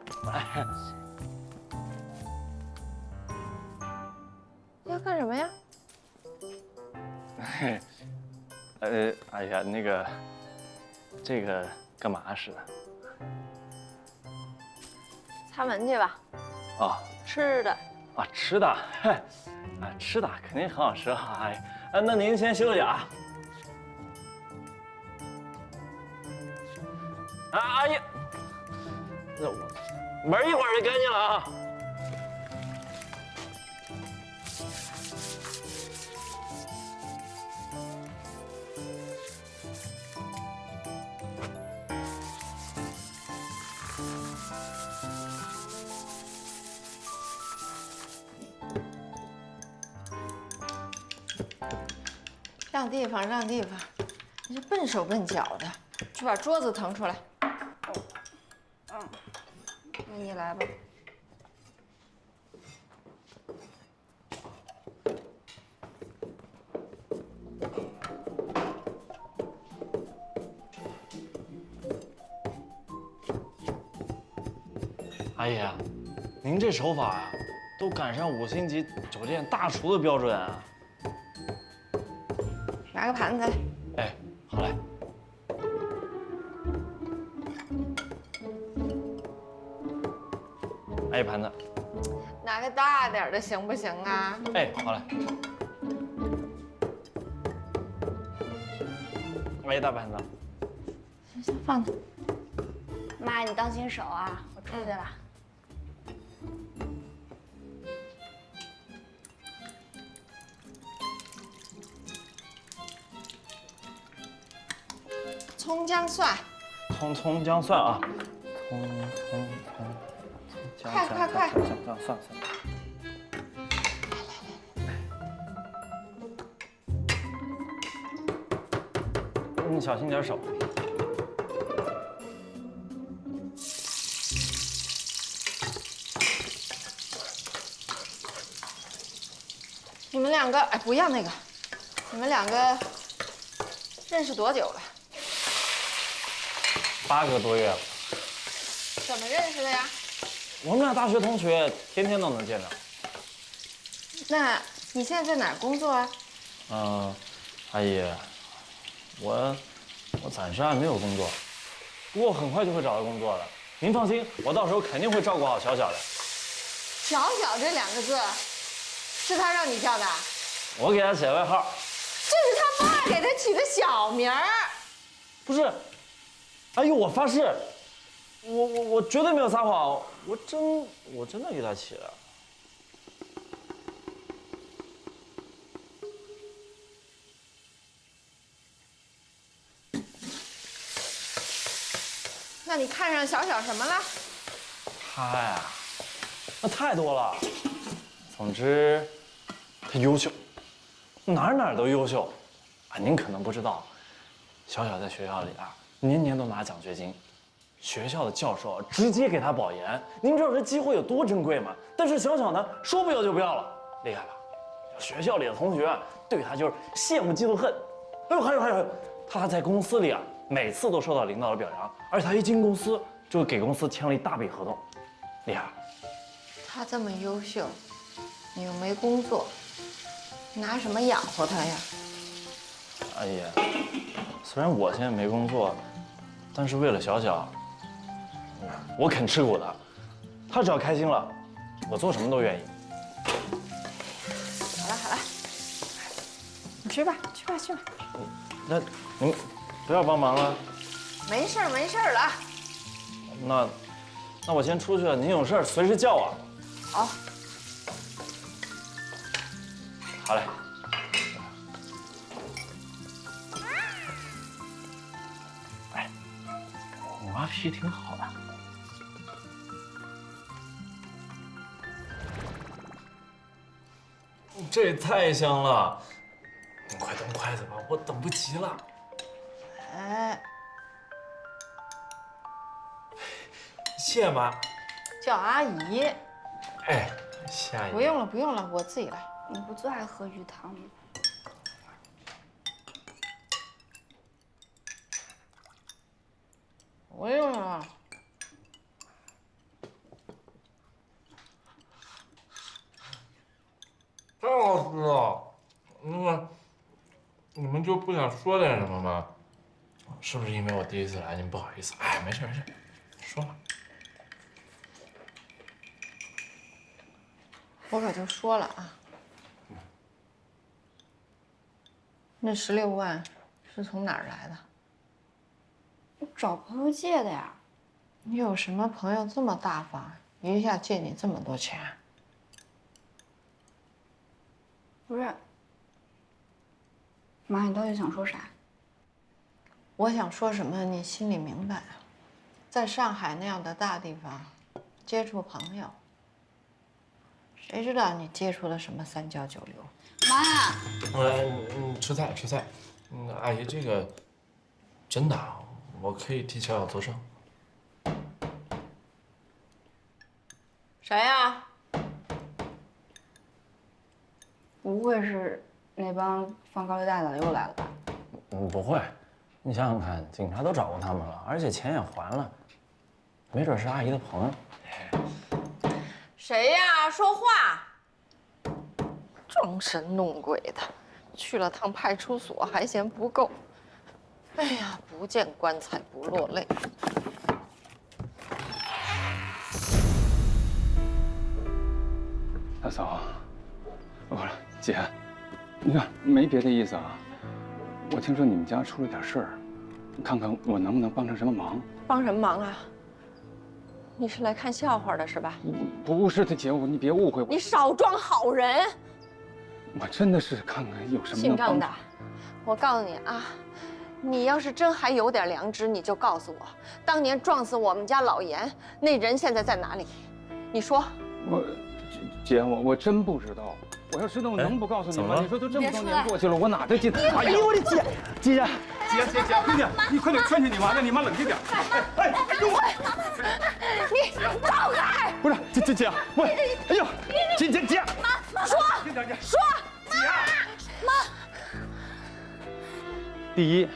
要干什么呀？哎呀，那个，这个干嘛使的？擦门去吧。啊，吃的。啊，吃的，吃的肯定很好吃哈。哎，那您先休息啊。阿姨，那我门一会儿就干净了啊。让地方，你这笨手笨脚的，去把桌子腾出来。那你来吧。阿姨，您这手法啊，都赶上5星级酒店大厨的标准啊！拿个盘子来。哎，好嘞。阿姨，盘子。拿个大点的行不行啊？哎，好嘞。阿姨，大盘子。行，放着。妈，你当心手啊！我出去了。葱姜蒜，葱姜蒜啊，葱姜快！蒜。你小心点手。你们两个，哎，不要那个。你们两个认识多久了8个多月了。怎么认识的呀？我们俩大学同学，天天都能见着。那你现在在哪儿工作啊？阿姨，我暂时还没有工作，不过很快就会找到工作的。您放心，我到时候肯定会照顾好小小的。小小这2个字，是他让你叫的？我给他写外号。这是他爸给他起的小名儿。不是，阿姨，我发誓，我绝对没有撒谎，我真的给他起的。那你看上小小什么了？他呀，那太多了。总之，他优秀，哪儿都优秀。啊，您可能不知道，小小在学校里啊，年年都拿奖学金，学校的教授直接给他保研。您知道这机会有多珍贵吗？但是小小呢，说不要就不要了，厉害吧？学校里的同学对他就是羡慕嫉妒恨。哎呦，还有，他在公司里啊，每次都受到领导的表扬，而且他一进公司就给公司签了一大笔合同，厉害。他这么优秀，你又没工作，拿什么养活他呀？阿姨，虽然我现在没工作，但是为了小小，我肯吃苦的。他只要开心了，我做什么都愿意。好了，你去吧。那您不要帮忙了。没事了。那我先出去了，您有事随时叫我。好。好嘞。哎，我妈脾气挺好的。这也太香了！你快动筷子吧，我等不及了。哎，谢谢妈。叫阿姨。哎，谢阿姨。不用了，我自己来。你不最爱喝鱼汤吗？不用了。太好吃了！你们就不想说点什么吗？是不是因为我第一次来，你们不好意思？哎，没事，说吧。我可就说了啊，那16万是从哪儿来的？我找朋友借的呀。你有什么朋友这么大方，一下借你这么多钱？不是，妈，你到底想说啥？我想说什么，你心里明白。在上海那样的大地方，接触朋友，谁知道你接触了什么三教九流？妈，吃菜。阿姨，这个真的，我可以替小小作证。谁呀？不会是那帮放高利贷的又来了吧？不会，你想想看，警察都找过他们了，而且钱也还了，没准是阿姨的朋友。谁呀？说话！装神弄鬼的，去了趟派出所还嫌不够。哎呀，不见棺材不落泪。大嫂，不是姐，你看没别的意思啊。我听说你们家出了点事儿，看看我能不能帮上什么忙。帮什么忙啊？你是来看笑话的是吧？不是的，姐，你别误会我。你少装好人！我真的是看看有什么姓能帮郑的，我告诉你啊，你要是真还有点良知，你就告诉我，当年撞死我们家老严那人现在在哪里？你说。姐，我真不知道。我要知道，我能不告诉你吗？你说都这么多年过去了，我哪这记得？哎呦我的姐，姐，闺女，你快点劝劝你妈，让你妈冷静点。你走开！不是，姐，我，哎呦，姐，妈，说，妈。第一，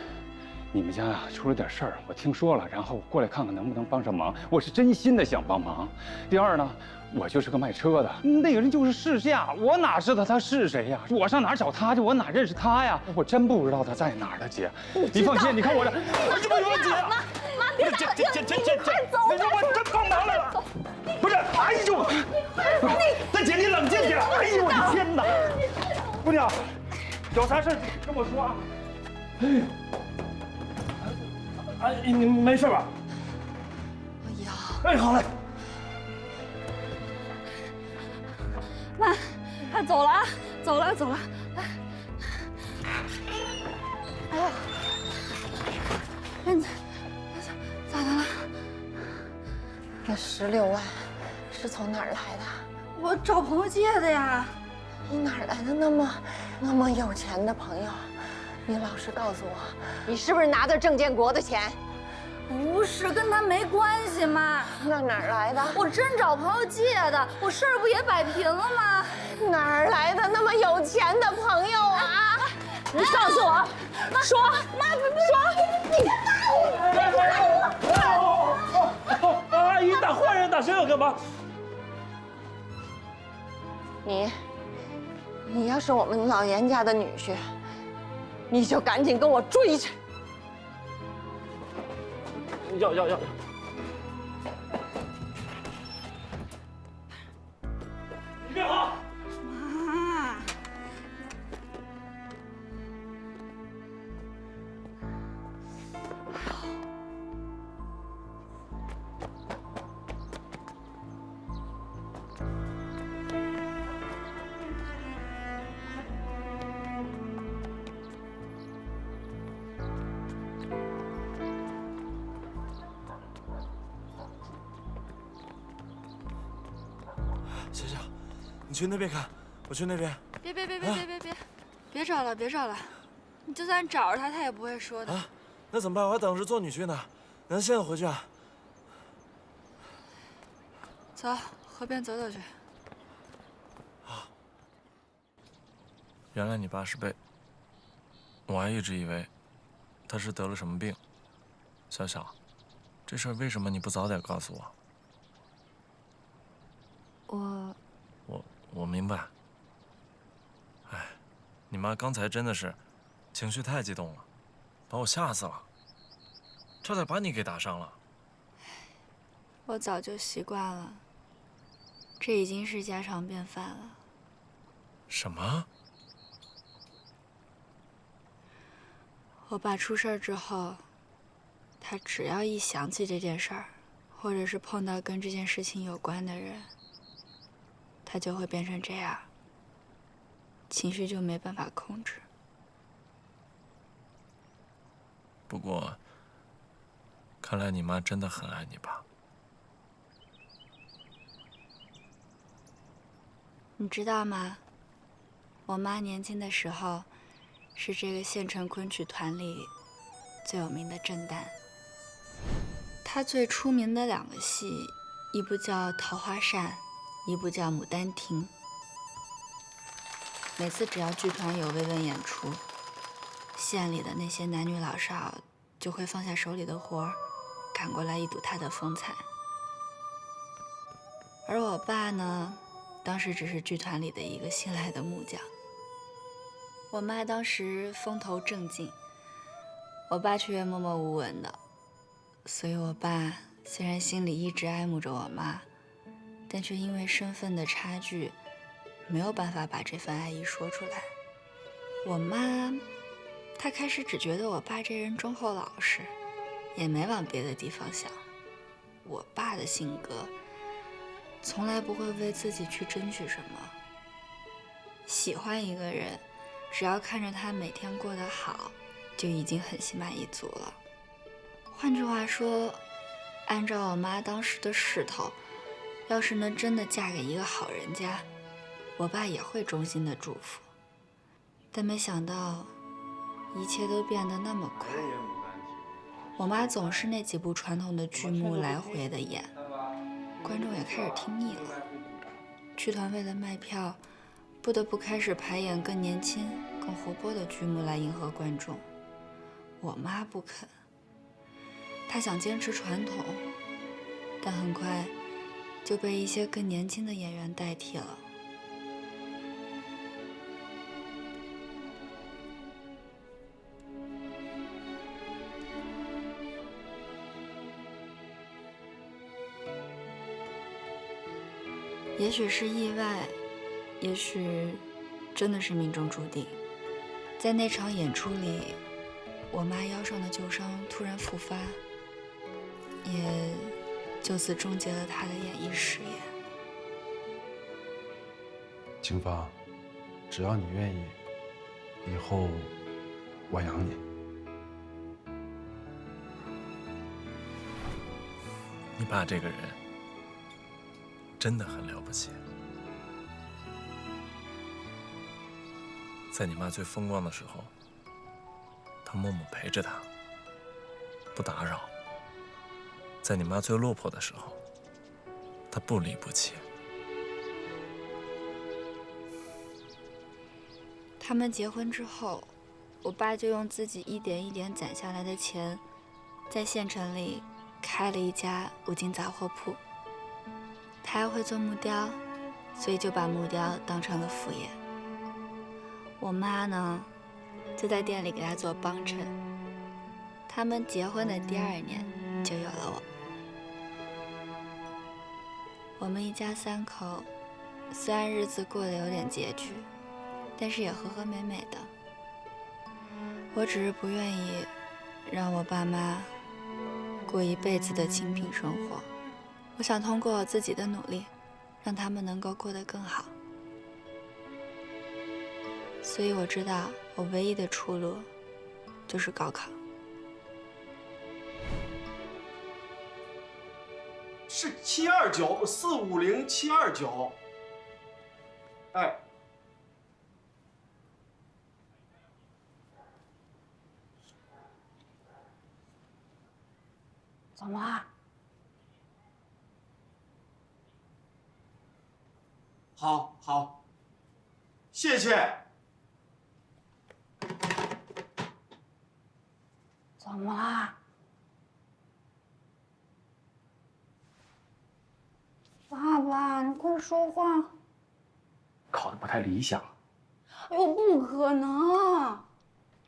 你们家呀出了点事儿，我听说了，然后我过来看看能不能帮上忙，我是真心的想帮忙。第二呢，我就是个卖车的，那个人就是世下，我哪知道他是谁呀？我上哪儿找他去？我哪认识他呀？我真不知道他在哪儿的，姐。你放心，你看我这，哎呦，姐，妈，别打了，姐，快走！我真帮忙来了。不是，哎呦，大姐你冷静点。哎呦我的天哪！姑娘，有啥事跟我说啊。哎，你没事吧？哎呀，哎，好嘞。妈，快走了啊！走了。哎呀，咋的了？这16万是从哪儿来的？我找朋友借的呀。你哪儿来的那么有钱的朋友？你老实告诉我，你是不是拿的郑建国的钱？不是，跟他没关系嘛。那哪儿来的？我真找朋友借的，我事儿不也摆平了吗？哪儿来的那么有钱的朋友啊？你告诉我，说，妈，说，你阿姨打坏人打谁要干嘛？你要是我们老严家的女婿，你就赶紧跟我追去。要。你别跑！妈。小小，你去那边看，我去那边。别找了，你就算找着他，他也不会说的。啊，那怎么办？我还等着做女婿呢。咱现在回去啊？走，河边走走去。啊。原来你爸是被……我还一直以为他是得了什么病。小小，这事儿为什么你不早点告诉我？我明白。哎，你妈刚才真的是情绪太激动了，把我吓死了，差点把你给打伤了。我早就习惯了，这已经是家常便饭了。什么？我爸出事儿之后，他只要一想起这件事儿，或者是碰到跟这件事情有关的人，他就会变成这样，情绪就没办法控制。不过，看来你妈真的很爱你爸。你知道吗？我妈年轻的时候，是这个县城昆曲团里最有名的正旦。她最出名的2个戏，一部叫《桃花扇》，一部叫《牡丹亭》。每次只要剧团有慰问演出，县里的那些男女老少就会放下手里的活儿，赶过来一睹她的风采。而我爸呢，当时只是剧团里的一个新来的木匠。我妈当时风头正劲，我爸却默默无闻的。所以我爸虽然心里一直爱慕着我妈，但却因为身份的差距，没有办法把这份爱意说出来。我妈，她开始只觉得我爸这人忠厚老实，也没往别的地方想。我爸的性格，从来不会为自己去争取什么。喜欢一个人，只要看着他每天过得好，就已经很心满意足了。换句话说，按照我妈当时的势头，要是能真的嫁给一个好人家，我爸也会衷心的祝福。但没想到，一切都变得那么快。我妈总是那几部传统的剧目来回的演，观众也开始听腻了。剧团为了卖票，不得不开始排演更年轻、更活泼的剧目来迎合观众。我妈不肯，她想坚持传统，但很快就被一些更年轻的演员代替了。也许是意外，也许真的是命中注定。在那场演出里，我妈腰上的旧伤突然复发，也就此终结了她的演艺事业。青芳，只要你愿意，以后我养你。你爸这个人真的很了不起。在你妈最风光的时候，他默默陪着她，不打扰；在你妈最落魄的时候，他不离不弃。他们结婚之后，我爸就用自己一点一点攒下来的钱，在县城里开了一家五金杂货铺。他还会做木雕，所以就把木雕当成了副业。我妈呢，就在店里给他做帮衬。他们结婚的第2年就有了我。我们一家3口，虽然日子过得有点拮据，但是也和和美美的。我只是不愿意让我爸妈过一辈子的清贫生活。我想通过我自己的努力，让他们能够过得更好。所以我知道，我唯一的出路就是高考。是729450729。哎，怎么了？好，好，谢谢。怎么了？爸爸，你快说话！考得不太理想。哎呦，不可能！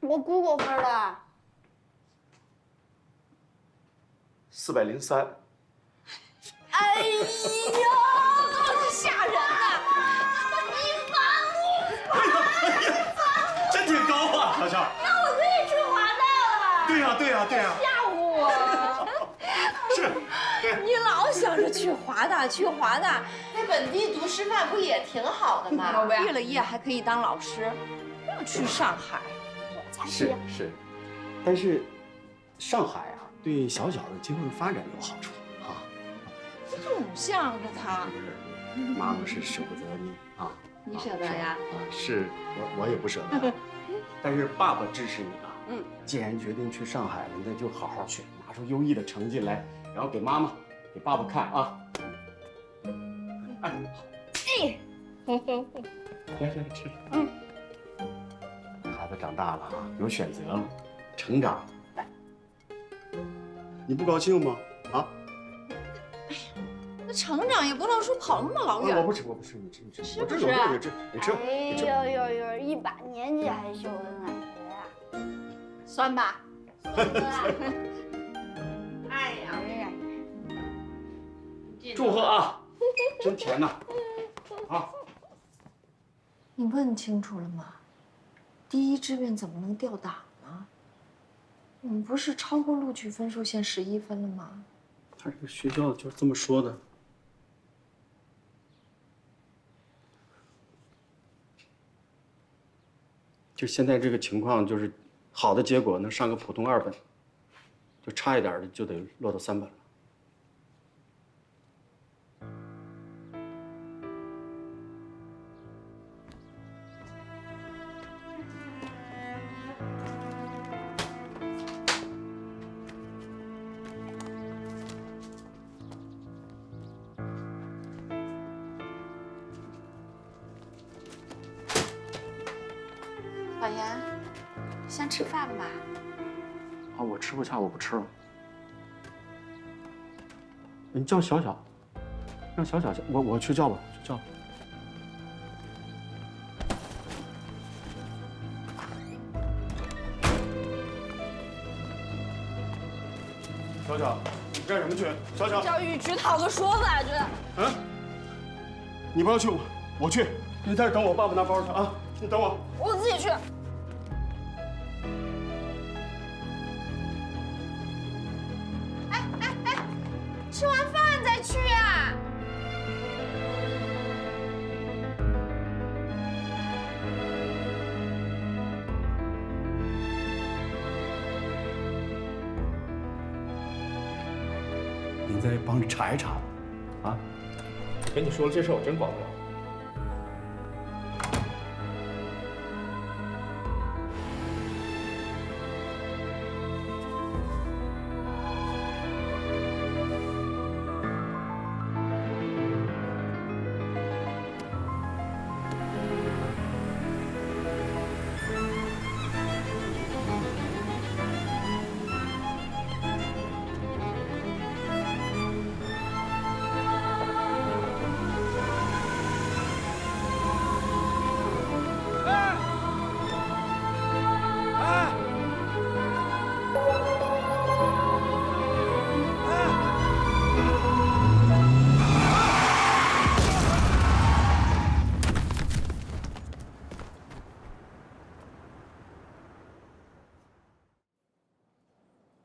我估过分了。403。哎呀，好吓人啊！真挺高啊，乔乔。那我可以去华大了。对呀，对呀，对呀。吓唬我！是。你老想着去华大，去华大，在本地读师范不也挺好的吗？毕了业还可以当老师，要去上海，我才不要。是，但是上海啊，对小小的今后的发展有好处啊。总向着他。妈妈是舍不得你啊。你舍得呀？是我也不舍得，但是爸爸支持你啊。嗯，既然决定去上海了，那就好好学，拿出优异的成绩来，然后给妈妈、给爸爸看啊。哎，来吃。嗯。孩子长大了啊，有选择了，成长。来，你不高兴吗？啊？那厂长也不能说跑那么老远。我不吃，你吃，吃不吃？我这有肉，你吃，你吃，你吃。哎呦，一把年纪还秀恩爱呀？酸吧？酸不酸？哎呀，祝贺啊！真甜呐！啊，你问清楚了吗？第一志愿怎么能调档呢？我们不是超过录取分数线11分了吗？他这个学校就是这么说的。就现在这个情况，就是好的结果能上个普通2本，就差一点的就得落到3本了。老严，先吃饭吧。啊，我吃不下，我不吃了。你叫小小，让小小，我去叫吧，去叫。小小，你干什么去？小小，教育局讨个说法去。嗯，你不要去，我去。你在这等我，爸爸拿包去啊！你等我。我自己去。吃完饭再去啊。您再帮着查一查，啊！跟你说了这事，我真管不了。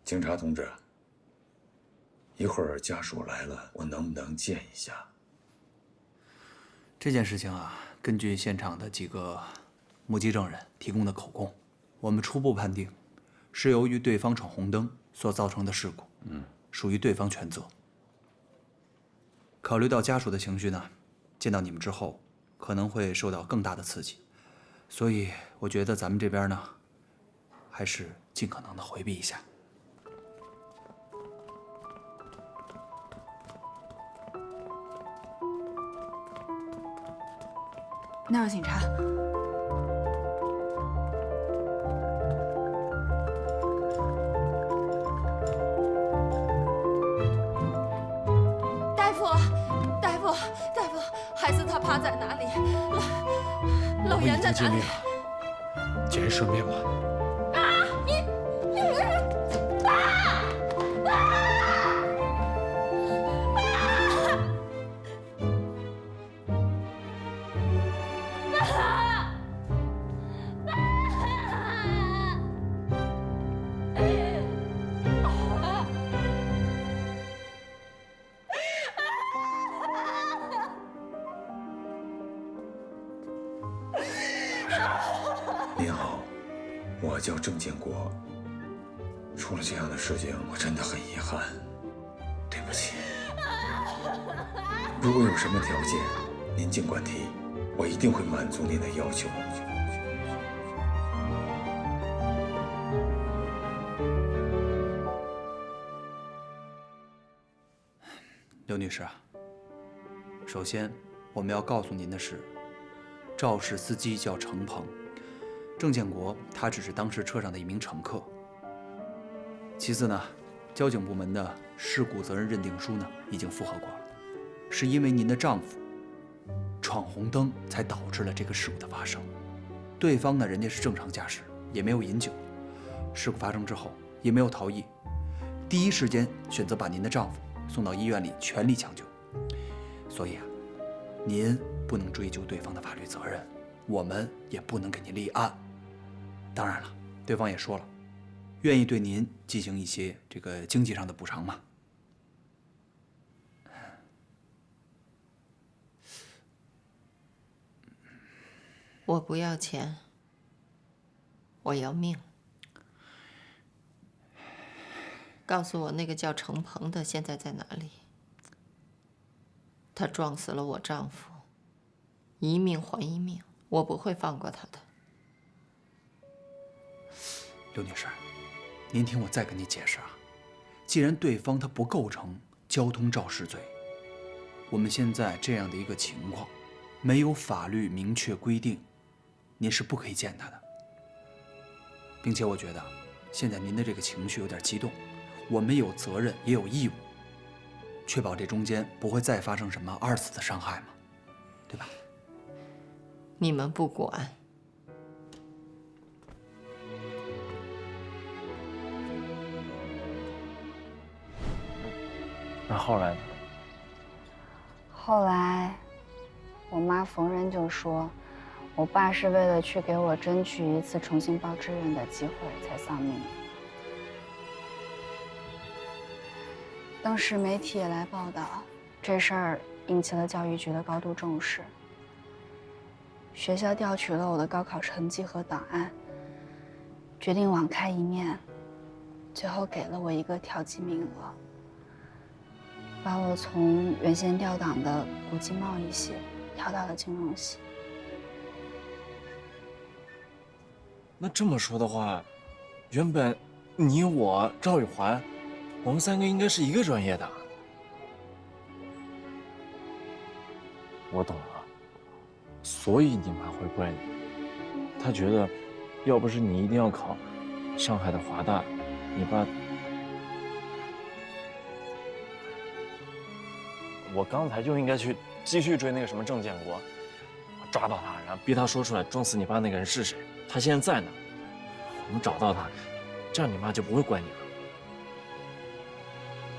警察同志，一会儿家属来了，我能不能见一下？这件事情啊，根据现场的几个目击证人提供的口供，我们初步判定，是由于对方闯红灯所造成的事故，属于对方全责。考虑到家属的情绪呢，见到你们之后可能会受到更大的刺激，所以我觉得咱们这边呢，还是尽可能的回避一下。那有警察。大夫，孩子他趴在哪里？老严在哪里？见顺便吧。啊！你爸！您好，我叫郑建国。出了这样的事情，我真的很遗憾，对不起。如果有什么条件，您尽管提，我一定会满足您的要求。刘女士啊，首先我们要告诉您的是，肇事司机叫程鹏，郑建国他只是当时车上的一名乘客。其次呢，交警部门的事故责任认定书呢已经复核过了，是因为您的丈夫闯红灯才导致了这个事故的发生。对方呢，人家是正常驾驶，也没有饮酒。事故发生之后，也没有逃逸，第一时间选择把您的丈夫送到医院里全力抢救。所以啊，您不能追究对方的法律责任，我们也不能给您立案。当然了，对方也说了，愿意对您进行一些这个经济上的补偿嘛。我不要钱，我要命。告诉我那个叫程鹏的现在在哪里？他撞死了我丈夫，一命还一命，我不会放过他的。刘女士，您听我再跟你解释啊，既然对方他不构成交通肇事罪，我们现在这样的一个情况，没有法律明确规定，您是不可以见他的。并且我觉得，现在您的这个情绪有点激动，我们有责任也有义务，确保这中间不会再发生什么二次的伤害嘛，对吧？你们不管。那后来呢？后来，我妈逢人就说，我爸是为了去给我争取一次重新报志愿的机会才丧命的。当时媒体也来报道，这事儿引起了教育局的高度重视。学校调取了我的高考成绩和档案，决定网开一面，最后给了我一个调剂名额。把我从原先调档的国际贸易系调到了金融系。那这么说的话，原本你我赵雨环，我们三个应该是一个专业的。我懂了，所以你妈会怪你。她觉得，要不是你一定要考上海的华大，你爸……我刚才就应该去继续追那个什么郑建国，抓到他，然后逼他说出来撞死你爸那个人是谁。他现在在哪？我们找到他，这样你妈就不会怪你了。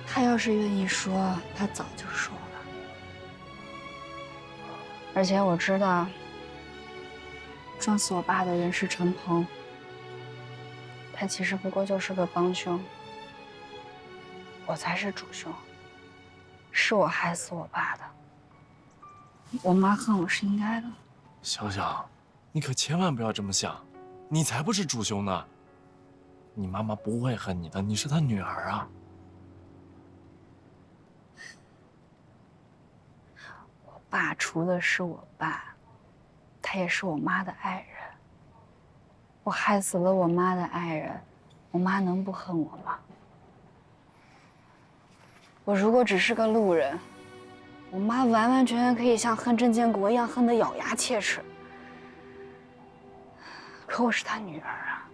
他要是愿意说，他早就说了。而且我知道，撞死我爸的人是陈鹏，他其实不过就是个帮凶，我才是主凶。是我害死我爸的，我妈恨我是应该的。小小，你可千万不要这么想，你才不是主凶呢。你妈妈不会恨你的，你是她女儿啊。我爸除了是我爸，他也是我妈的爱人。我害死了我妈的爱人，我妈能不恨我吗？我如果只是个路人，我妈完完全全可以像恨郑建国一样恨得咬牙切齿。可我是她女儿啊！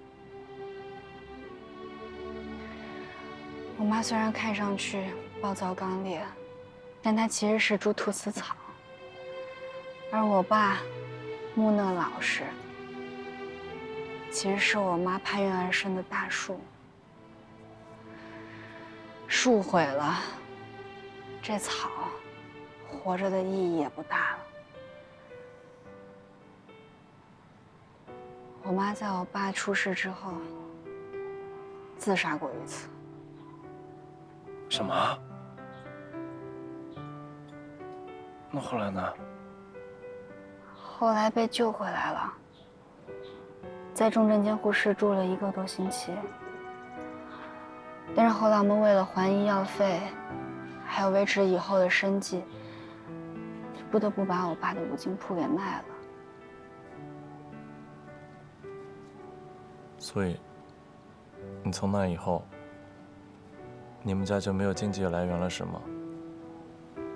我妈虽然看上去暴躁刚烈，但她其实是株菟丝草，而我爸木讷老实，其实是我妈攀援而生的大树。树毁了，这草活着的意义也不大了。我妈在我爸出事之后自杀过一次。什么？那后来呢？后来被救回来了，在重症监护室住了1个多星期。但是后来我们为了还医药费，还有维持以后的生计，就不得不把我爸的五金铺给卖了。所以，你从那以后，你们家就没有经济来源了，是吗？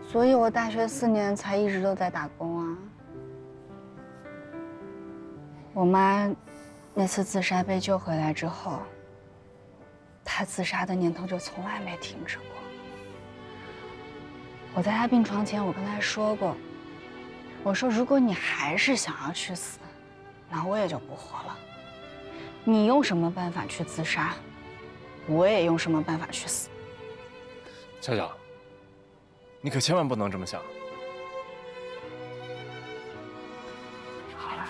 所以我大学4年才一直都在打工啊。我妈那次自杀被救回来之后，她自杀的念头就从来没停止过。我在他病床前，我跟他说过，我说如果你还是想要去死，那我也就不活了。你用什么办法去自杀，我也用什么办法去死。小小，你可千万不能这么想。好了，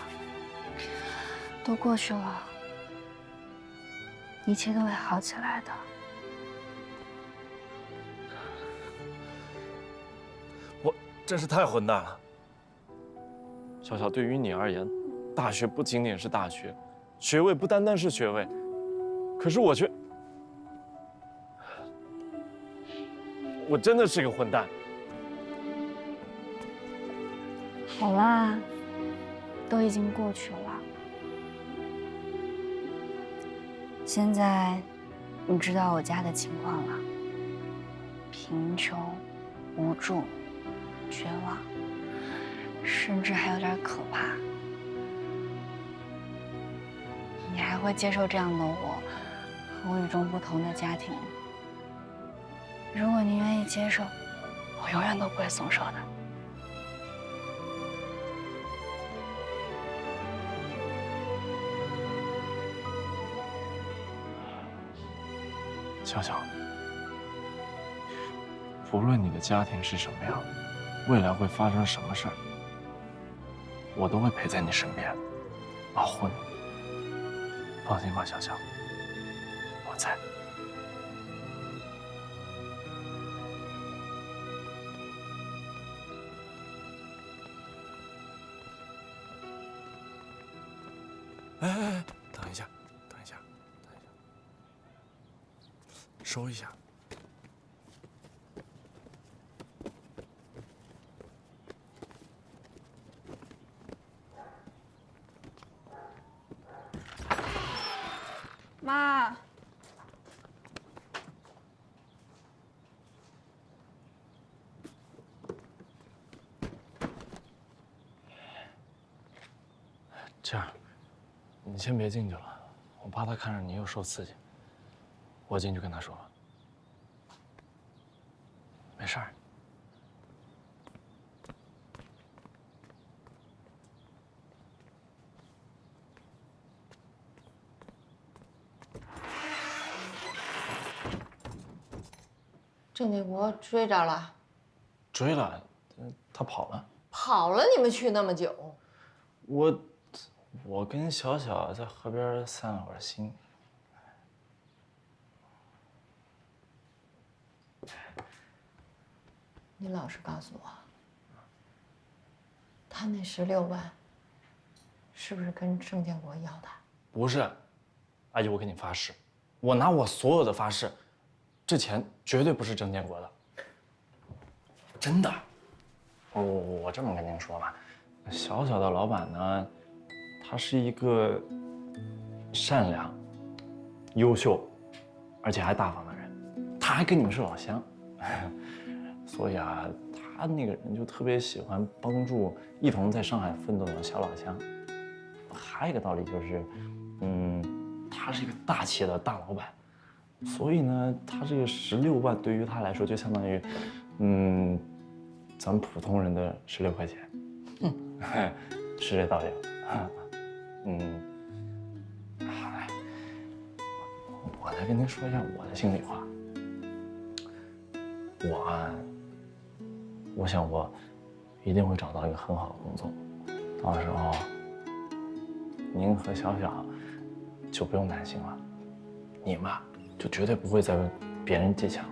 都过去了，一切都会好起来的。我真是太混蛋了。小小，对于你而言，大学不仅仅是大学，学位不单单是学位，可是我却……我真的是个混蛋。好啦，都已经过去了。现在你知道我家的情况了，贫穷、无助、绝望，甚至还有点可怕。你还会接受这样的我和我与众不同的家庭？如果你愿意接受，我永远都不会松手的。小小，无论你的家庭是什么样，未来会发生什么事儿，我都会陪在你身边，保护你。放心吧，小小，我在。哎，等一下，等一下，等一下，收一下。妈，这样，你先别进去了，我怕他看着你又受刺激。我进去跟他说吧。没事儿。郑建国追着了，追了，他跑了。跑了，你们去那么久？我跟小小在河边散了会儿心。你老实告诉我，他那16万是不是跟郑建国要的？不是，阿姨，我给你发誓，我拿我所有的发誓，这钱绝对不是郑建国的，真的。我这么跟您说吧，小小的老板呢，他是一个善良、优秀，而且还大方的人，他还跟你们是老乡，所以啊，他那个人就特别喜欢帮助一同在上海奋斗的小老乡。还有一个道理就是，他是一个大企业的大老板，所以呢，他这个16万对于他来说就相当于，咱们普通人的16块钱，是这道理啊。嗨，我再跟您说一下我的心里话。我想我一定会找到一个很好的工作，到时候您和小小就不用担心了，你嘛就绝对不会再跟别人借钱了。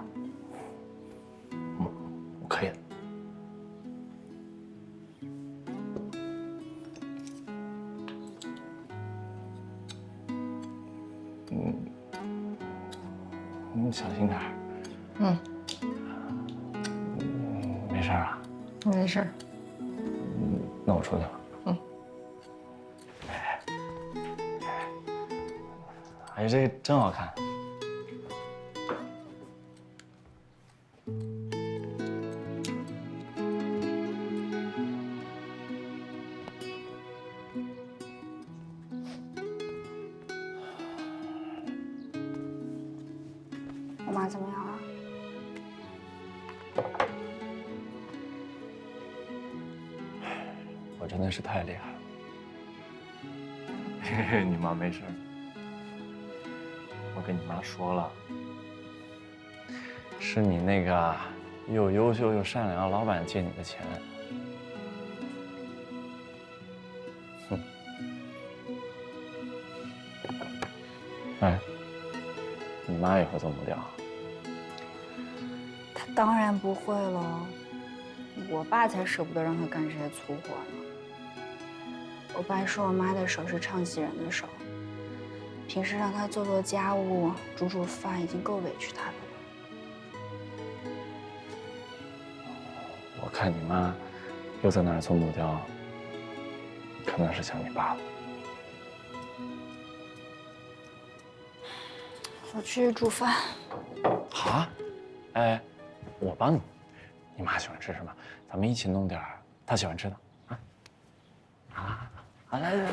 我可以的。你小心点儿。没事啊。没事。那我出去了。哎，这个真好看。我妈怎么样了？是太厉害了。嘿嘿，你妈没事。我跟你妈说了，是你那个又优秀又善良的老板借你的钱。哼。哎，你妈也会做木雕？他当然不会了，我爸才舍不得让他干这些粗活呢。我爸说我妈的手是唱戏人的手，平时让他做做家务、煮煮饭已经够委屈他的了。我看你妈又在那儿做木雕，可能是想你爸了。我去煮饭。好啊，哎，我帮你。你妈喜欢吃什么？咱们一起弄点她喜欢吃的啊。啊，好，来来来。